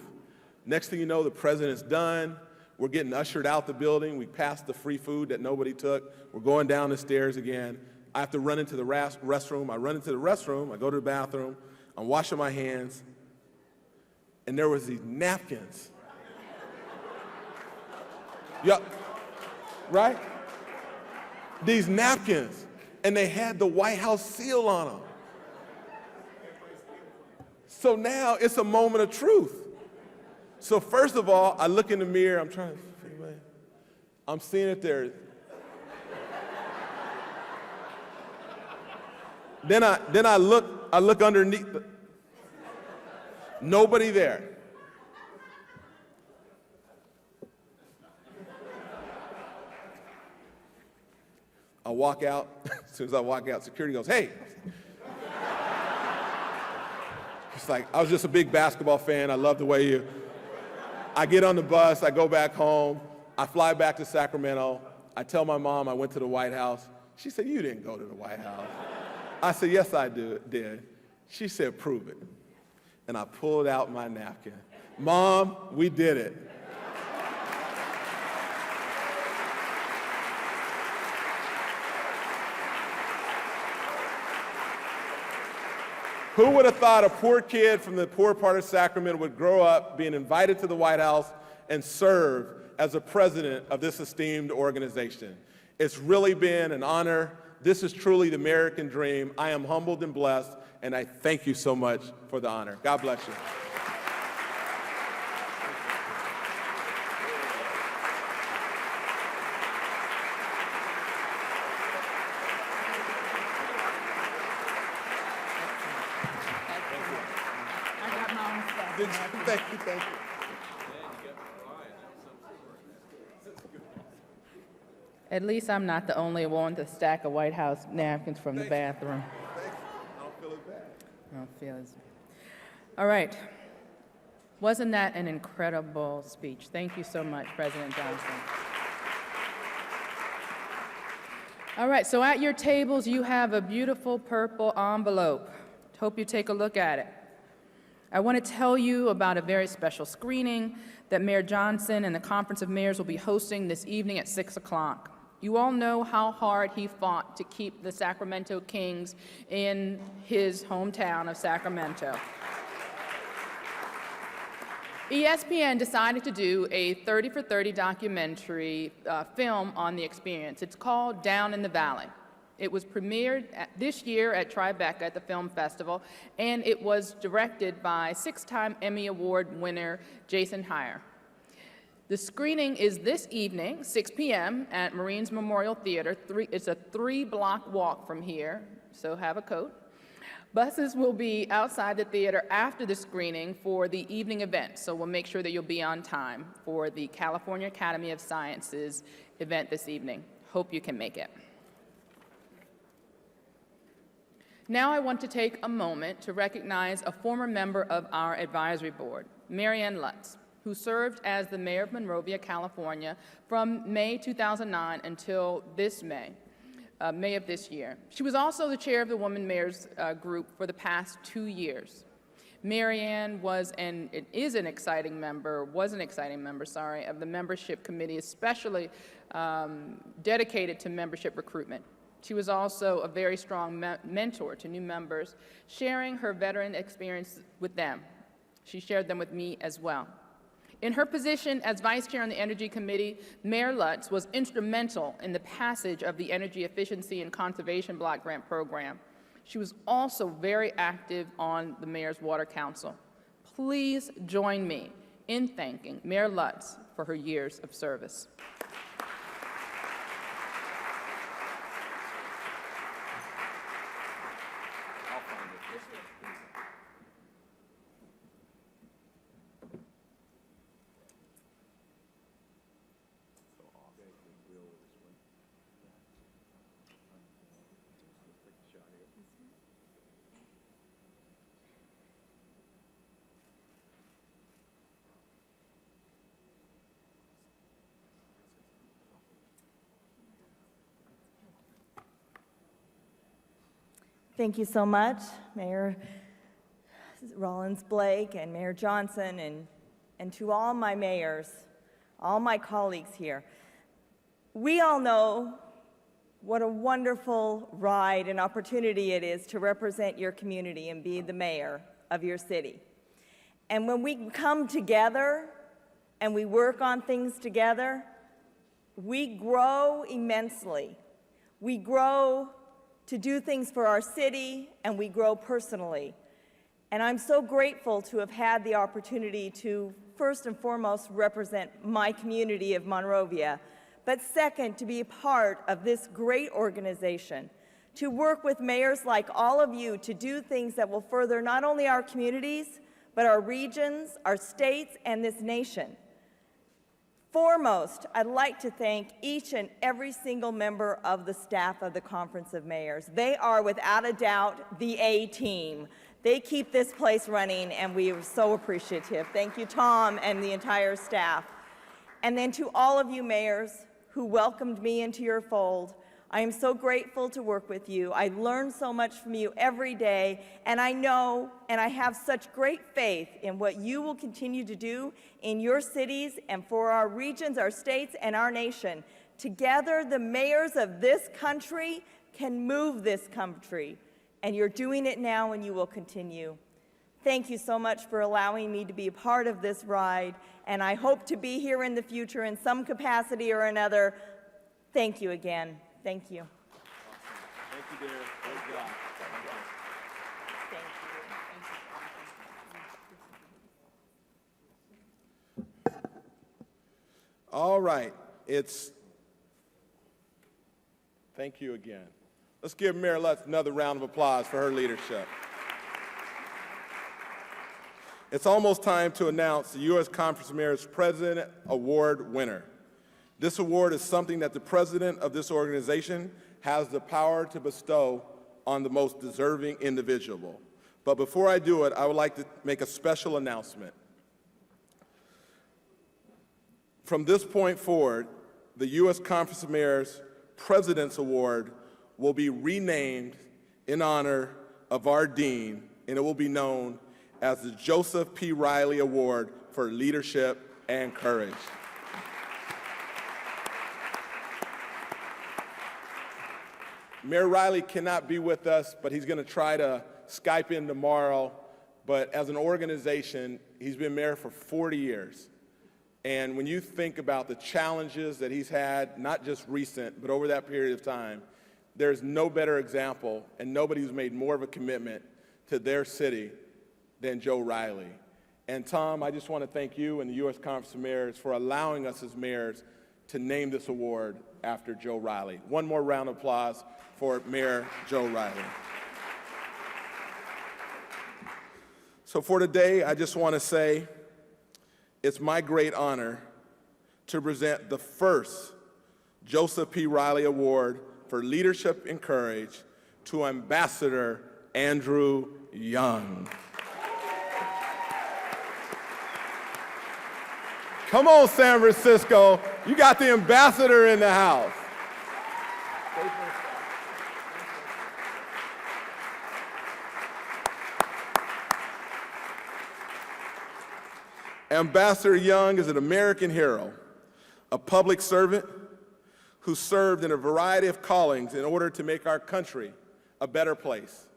Next thing you know, the president's done. We're getting ushered out the building. We passed the free food that nobody took. We're going down the stairs again. I have to run into the restroom. I run into the restroom. I go to the bathroom. I'm washing my hands. And there was these napkins. Yep. Right? These napkins. And they had the White House seal on them. So now it's a moment of truth. So first of all, I look in the mirror. I'm trying to figure it out. I'm seeing it there. Then I look underneath. Nobody there. I walk out. As soon as I walk out, security goes, hey. It's like, I was just a big basketball fan. I love the way you. I get on the bus. I go back home. I fly back to Sacramento. I tell my mom I went to the White House. She said, you didn't go to the White House. I said, yes, I did. She said, prove it. And I pulled out my napkin. Mom, we did it. Who would have thought a poor kid from the poor part of Sacramento would grow up being invited to the White House and serve as the president of this esteemed organization? It's really been an honor. This is truly the American dream. I am humbled and blessed, and I thank you so much for the honor. God bless you. Thank you. At least I'm not the only one to stack a White House napkins from the bathroom. I don't feel as bad. I don't feel as bad. All right. Wasn't that an incredible speech? Thank you so much, President Johnson. All right, so at your tables, you have a beautiful purple envelope. Hope you take a look at it. I want to tell you about a very special screening that Mayor Johnson and the Conference of Mayors will be hosting this evening at 6 o'clock. You all know how hard he fought to keep the Sacramento Kings in his hometown of Sacramento. ESPN decided to do a 30 for 30 documentary film on the experience. It's called Down in the Valley. It was premiered this year at Tribeca at the Film Festival, and it was directed by 6-time Emmy Award winner Jason Heyer. The screening is this evening, 6 p.m. at Marines Memorial Theater. It's a 3-block walk from here, so have a coat. Buses will be outside the theater after the screening for the evening event, so we'll make sure that you'll be on time for the California Academy of Sciences event this evening. Hope you can make it. Now I want to take a moment to recognize a former member of our advisory board, Marianne Lutz, who served as the mayor of Monrovia, California from May 2009 until this May of this year. She was also the chair of the Women Mayors Group for the past 2 years. Mary Ann was an exciting member of the membership committee, especially dedicated to membership recruitment. She was also a very strong mentor to new members, sharing her veteran experience with them. She shared them with me as well. In her position as Vice Chair on the Energy Committee, Mayor Lutz was instrumental in the passage of the Energy Efficiency and Conservation Block Grant Program. She was also very active on the Mayor's Water Council. Please join me in thanking Mayor Lutz for her years of service. Thank you so much, Mayor Rollins-Blake and Mayor Johnson, and to all my mayors, all my colleagues here. We all know what a wonderful ride and opportunity it is to represent your community and be the mayor of your city. And when we come together and we work on things together, we grow immensely. We grow to do things for our city, and we grow personally. And I'm so grateful to have had the opportunity to, first and foremost, represent my community of Monrovia, but second, to be a part of this great organization, to work with mayors like all of you to do things that will further not only our communities, but our regions, our states, and this nation. Foremost, I'd like to thank each and every single member of the staff of the Conference of Mayors. They are, without a doubt, the A-team. They keep this place running, and we are so appreciative. Thank you, Tom, and the entire staff. And then to all of you mayors who welcomed me into your fold, I am so grateful to work with you. I learn so much from you every day, and I know and I have such great faith in what you will continue to do in your cities and for our regions, our states, and our nation. Together, the mayors of this country can move this country, and you're doing it now and you will continue. Thank you so much for allowing me to be a part of this ride, and I hope to be here in the future in some capacity or another. Thank you again. Thank you. Thank you, dear. Great job. All right, thank you again. Let's give Mayor Lutz another round of applause for her leadership. It's almost time to announce the U.S. Conference of Mayors President Award winner. This award is something that the president of this organization has the power to bestow on the most deserving individual. But before I do it, I would like to make a special announcement. From this point forward, the U.S. Conference of Mayors President's Award will be renamed in honor of our dean, and it will be known as the Joseph P. Riley Award for Leadership and Courage. Mayor Riley cannot be with us, but he's going to try to Skype in tomorrow. But as an organization, he's been mayor for 40 years. And when you think about the challenges that he's had, not just recent, but over that period of time, there's no better example, and nobody who's made more of a commitment to their city than Joe Riley. And Tom, I just want to thank you and the U.S. Conference of Mayors for allowing us as mayors to name this award after Joe Riley. One more round of applause for Mayor Joe Riley. So for today, I just want to say it's my great honor to present the first Joseph P. Riley Award for Leadership and Courage to Ambassador Andrew Young. Come on, San Francisco. You got the ambassador in the house. Ambassador Young is an American hero, a public servant who served in a variety of callings in order to make our country a better place.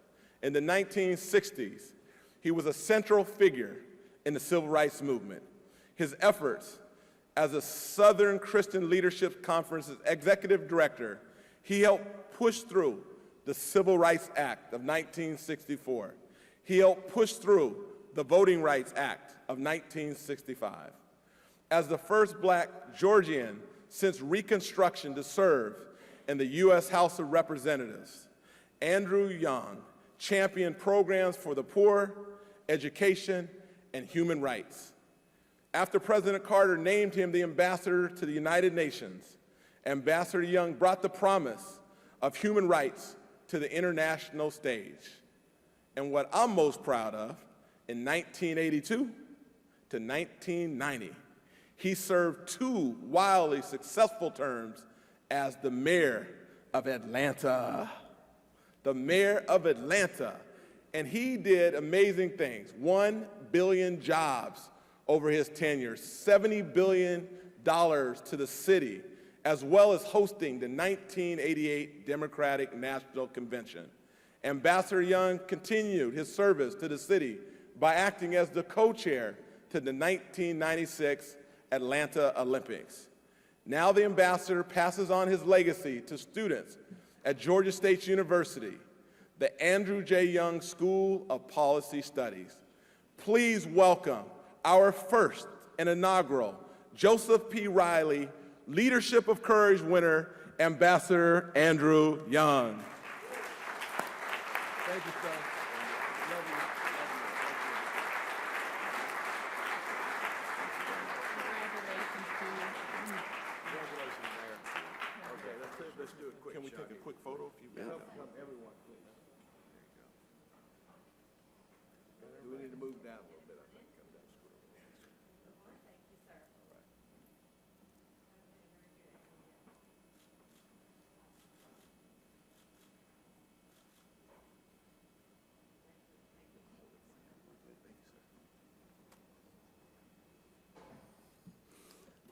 In the 1960s, he was a central figure in the civil rights movement. His efforts as a Southern Christian Leadership Conference's executive director, he helped push through the Civil Rights Act of 1964. He helped push through the Voting Rights Act of 1965. As the first black Georgian since Reconstruction to serve in the U.S. House of Representatives, Andrew Young championed programs for the poor, education, and human rights. After President Carter named him the ambassador to the United Nations, Ambassador Young brought the promise of human rights to the international stage. And what I'm most proud of, in 1982 to 1990, he served 2 wildly successful terms as the mayor of Atlanta. The mayor of Atlanta. And he did amazing things. 1 billion jobs over his tenure, $70 billion to the city, as well as hosting the 1988 Democratic National Convention. Ambassador Young continued his service to the city by acting as the co-chair to the 1996 Atlanta Olympics. Now the ambassador passes on his legacy to students at Georgia State University, the Andrew J. Young School of Policy Studies. Please welcome our first and inaugural Joseph P. Riley Leadership of Courage winner, Ambassador Andrew Young. Thank you, sir. Love you. Congratulations, Mayor. Okay, let's do it quick. Can we take a quick photo if you will? Everyone, please. Do we need to move down a little bit, I think? Come down the screen. Thank you, sir.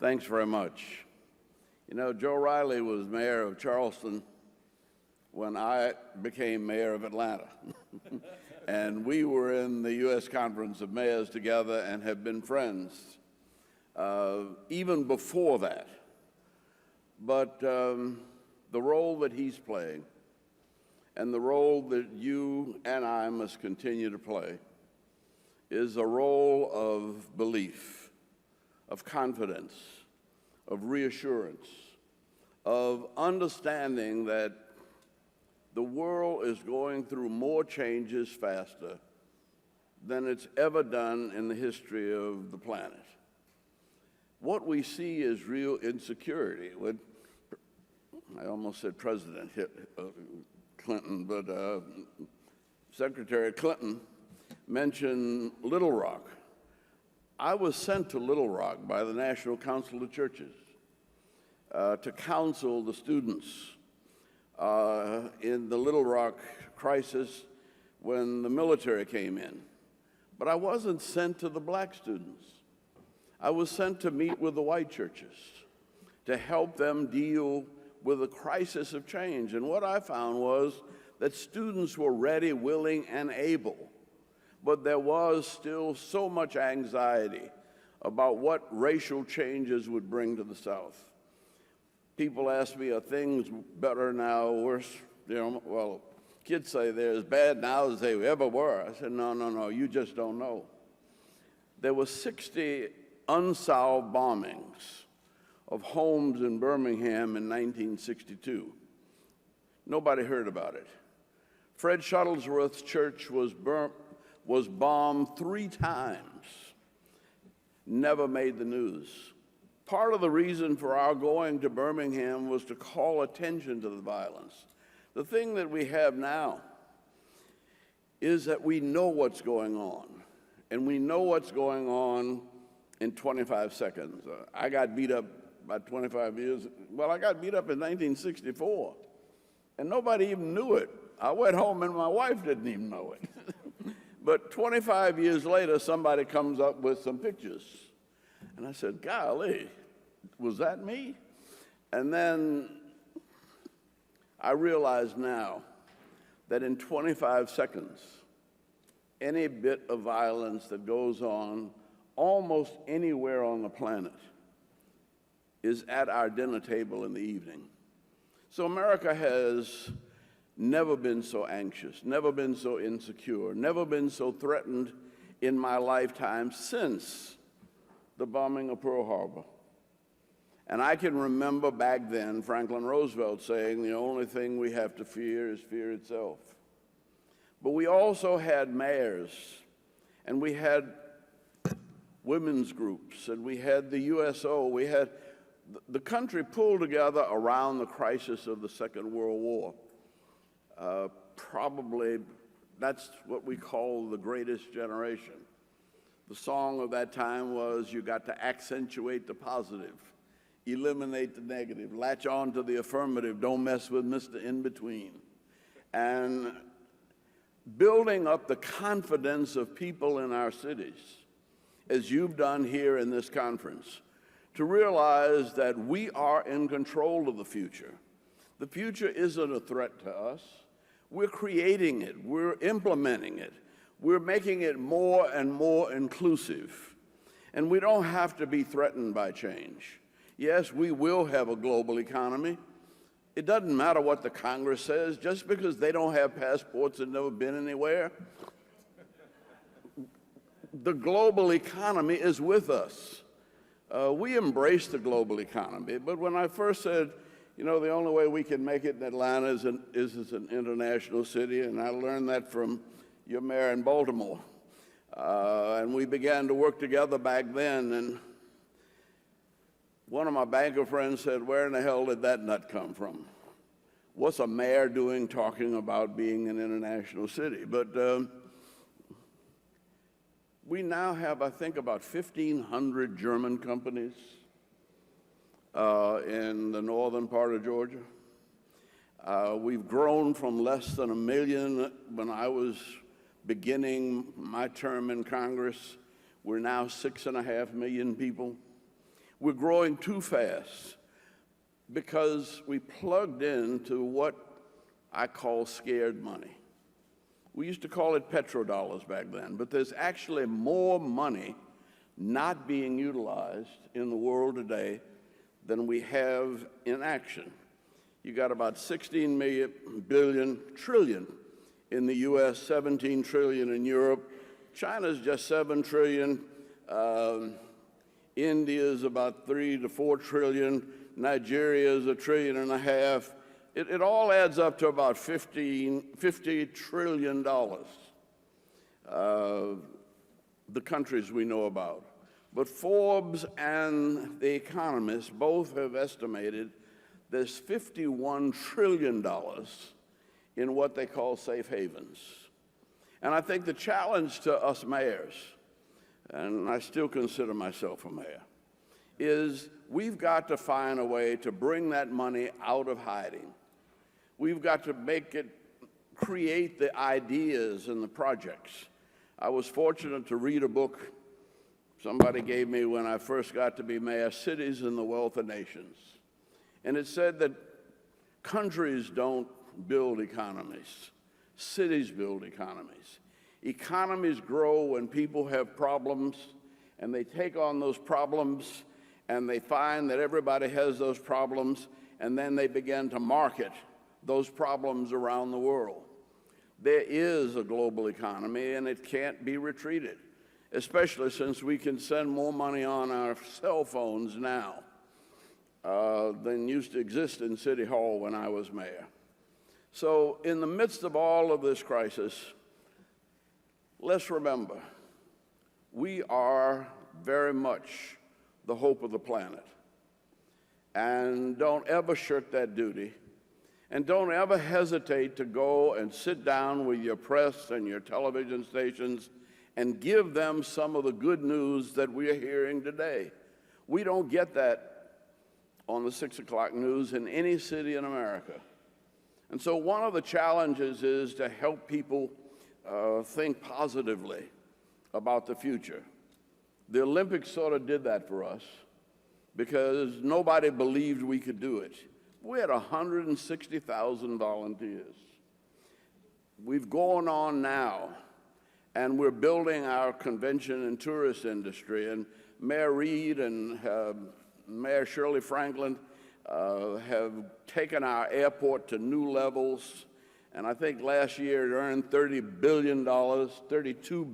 Thanks very much. You know, Joe Riley was mayor of Charleston when I became mayor of Atlanta. And we were in the U.S. Conference of Mayors together and have been friends even before that. But the role that he's playing and the role that you and I must continue to play is a role of belief, of confidence, of reassurance, of understanding that the world is going through more changes faster than it's ever done in the history of the planet. What we see is real insecurity. I almost said President Clinton, but Secretary Clinton mentioned Little Rock. I was sent to Little Rock by the National Council of Churches to counsel the students in the Little Rock crisis when the military came in. But I wasn't sent to the black students. I was sent to meet with the white churches to help them deal with the crisis of change. And what I found was that students were ready, willing, and able, but there was still so much anxiety about what racial changes would bring to the South. People ask me, are things better now, worse? You know, well, kids say they're as bad now as they ever were. I said, no, you just don't know. There were 60 unsolved bombings of homes in Birmingham in 1962. Nobody heard about it. Fred Shuttlesworth's church was bombed 3 times, never made the news. Part of the reason for our going to Birmingham was to call attention to the violence. The thing that we have now is that we know what's going on, and we know what's going on in 25 seconds. I got beat up about 25 years. Well, I got beat up in 1964, and nobody even knew it. I went home and my wife didn't even know it. But 25 years later, somebody comes up with some pictures. And I said, golly, was that me? And then I realize now that in 25 seconds, any bit of violence that goes on almost anywhere on the planet is at our dinner table in the evening. So America has never been so anxious, never been so insecure, never been so threatened in my lifetime since the bombing of Pearl Harbor. And I can remember back then Franklin Roosevelt saying, the only thing we have to fear is fear itself. But we also had mayors, and we had women's groups, and we had the USO. We had the country pulled together around the crisis of the Second World War. Probably that's what we call the greatest generation. The song of that time was, you got to accentuate the positive, eliminate the negative, latch on to the affirmative, don't mess with Mr. In-Between. And building up the confidence of people in our cities, as you've done here in this conference, to realize that we are in control of the future. The future isn't a threat to us. We're creating it. We're implementing it. We're making it more and more inclusive. And we don't have to be threatened by change. Yes, we will have a global economy. It doesn't matter what the Congress says. Just because they don't have passports and never been anywhere, the global economy is with us. We embrace the global economy, but when I first said, the only way we can make it in Atlanta is as an international city, and I learned that from your mayor in Baltimore. And we began to work together back then, and one of my banker friends said, where in the hell did that nut come from? What's a mayor doing talking about being an international city? But we now have, I think, about 1,500 German companies in the northern part of Georgia. We've grown from less than 1 million when I was beginning my term in Congress. We're now 6.5 million people. We're growing too fast because we plugged into what I call scared money. We used to call it petrodollars back then, but there's actually more money not being utilized in the world today than we have in action. You got about 16 trillion in the US, 17 trillion in Europe. China's just 7 trillion. India's about 3 to 4 trillion. Nigeria's $1.5 trillion. It all adds up to about $50 trillion, the countries we know about. But Forbes and The Economist both have estimated there's $51 trillion in what they call safe havens. And I think the challenge to us mayors, and I still consider myself a mayor, is we've got to find a way to bring that money out of hiding. We've got to make it create the ideas and the projects. I was fortunate to read a book somebody gave me when I first got to be mayor, Cities and the Wealth of Nations. And it said that countries don't build economies. Cities build economies. Economies grow when people have problems, and they take on those problems, and they find that everybody has those problems, and then they begin to market those problems around the world. There is a global economy, and it can't be retreated, especially since we can send more money on our cell phones now than used to exist in City Hall when I was mayor. So in the midst of all of this crisis, let's remember, we are very much the hope of the planet. And don't ever shirk that duty. And don't ever hesitate to go and sit down with your press and your television stations and give them some of the good news that we are hearing today. We don't get that on the 6 o'clock news in any city in America. And so one of the challenges is to help people think positively about the future. The Olympics sort of did that for us because nobody believed we could do it. We had 160,000 volunteers. We've gone on now, and we're building our convention and tourist industry, and Mayor Reed and Mayor Shirley Franklin have taken our airport to new levels, and I think last year it earned $32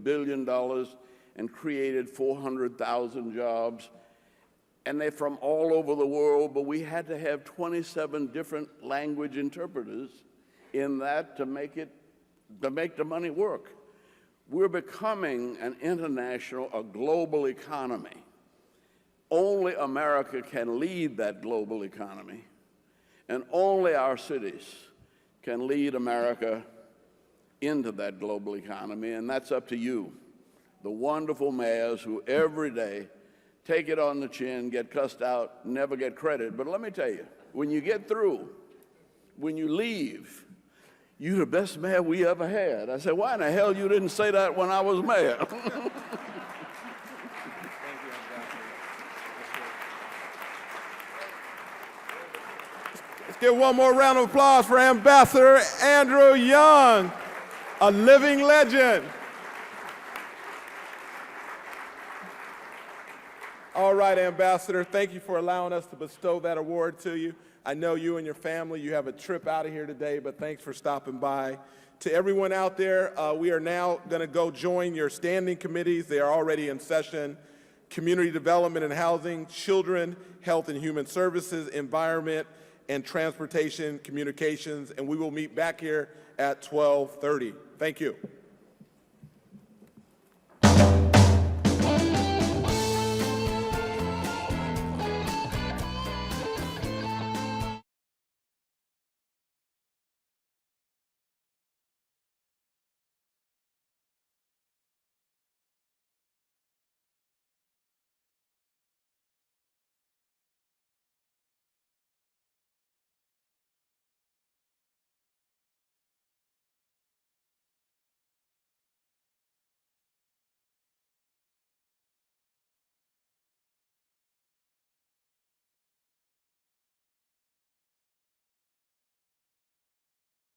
billion, and created 400,000 jobs. And they're from all over the world, but we had to have 27 different language interpreters in that to make the money work. We're becoming an international, a global economy. Only America can lead that global economy, and only our cities can lead America into that global economy, and that's up to you, the wonderful mayors who every day take it on the chin, get cussed out, never get credit. But let me tell you, when you get through, when you leave, you're the best mayor we ever had. I said, why in the hell you didn't say that when I was mayor? Let's give one more round of applause for Ambassador Andrew Young, a living legend. All right, Ambassador, thank you for allowing us to bestow that award to you. I know you and your family, you have a trip out of here today, but thanks for stopping by. To everyone out there, we are now going to go join your standing committees. They are already in session. Community Development and Housing, Children, Health and Human Services, Environment, and Transportation Communications, and we will meet back here at 12:30. Thank you.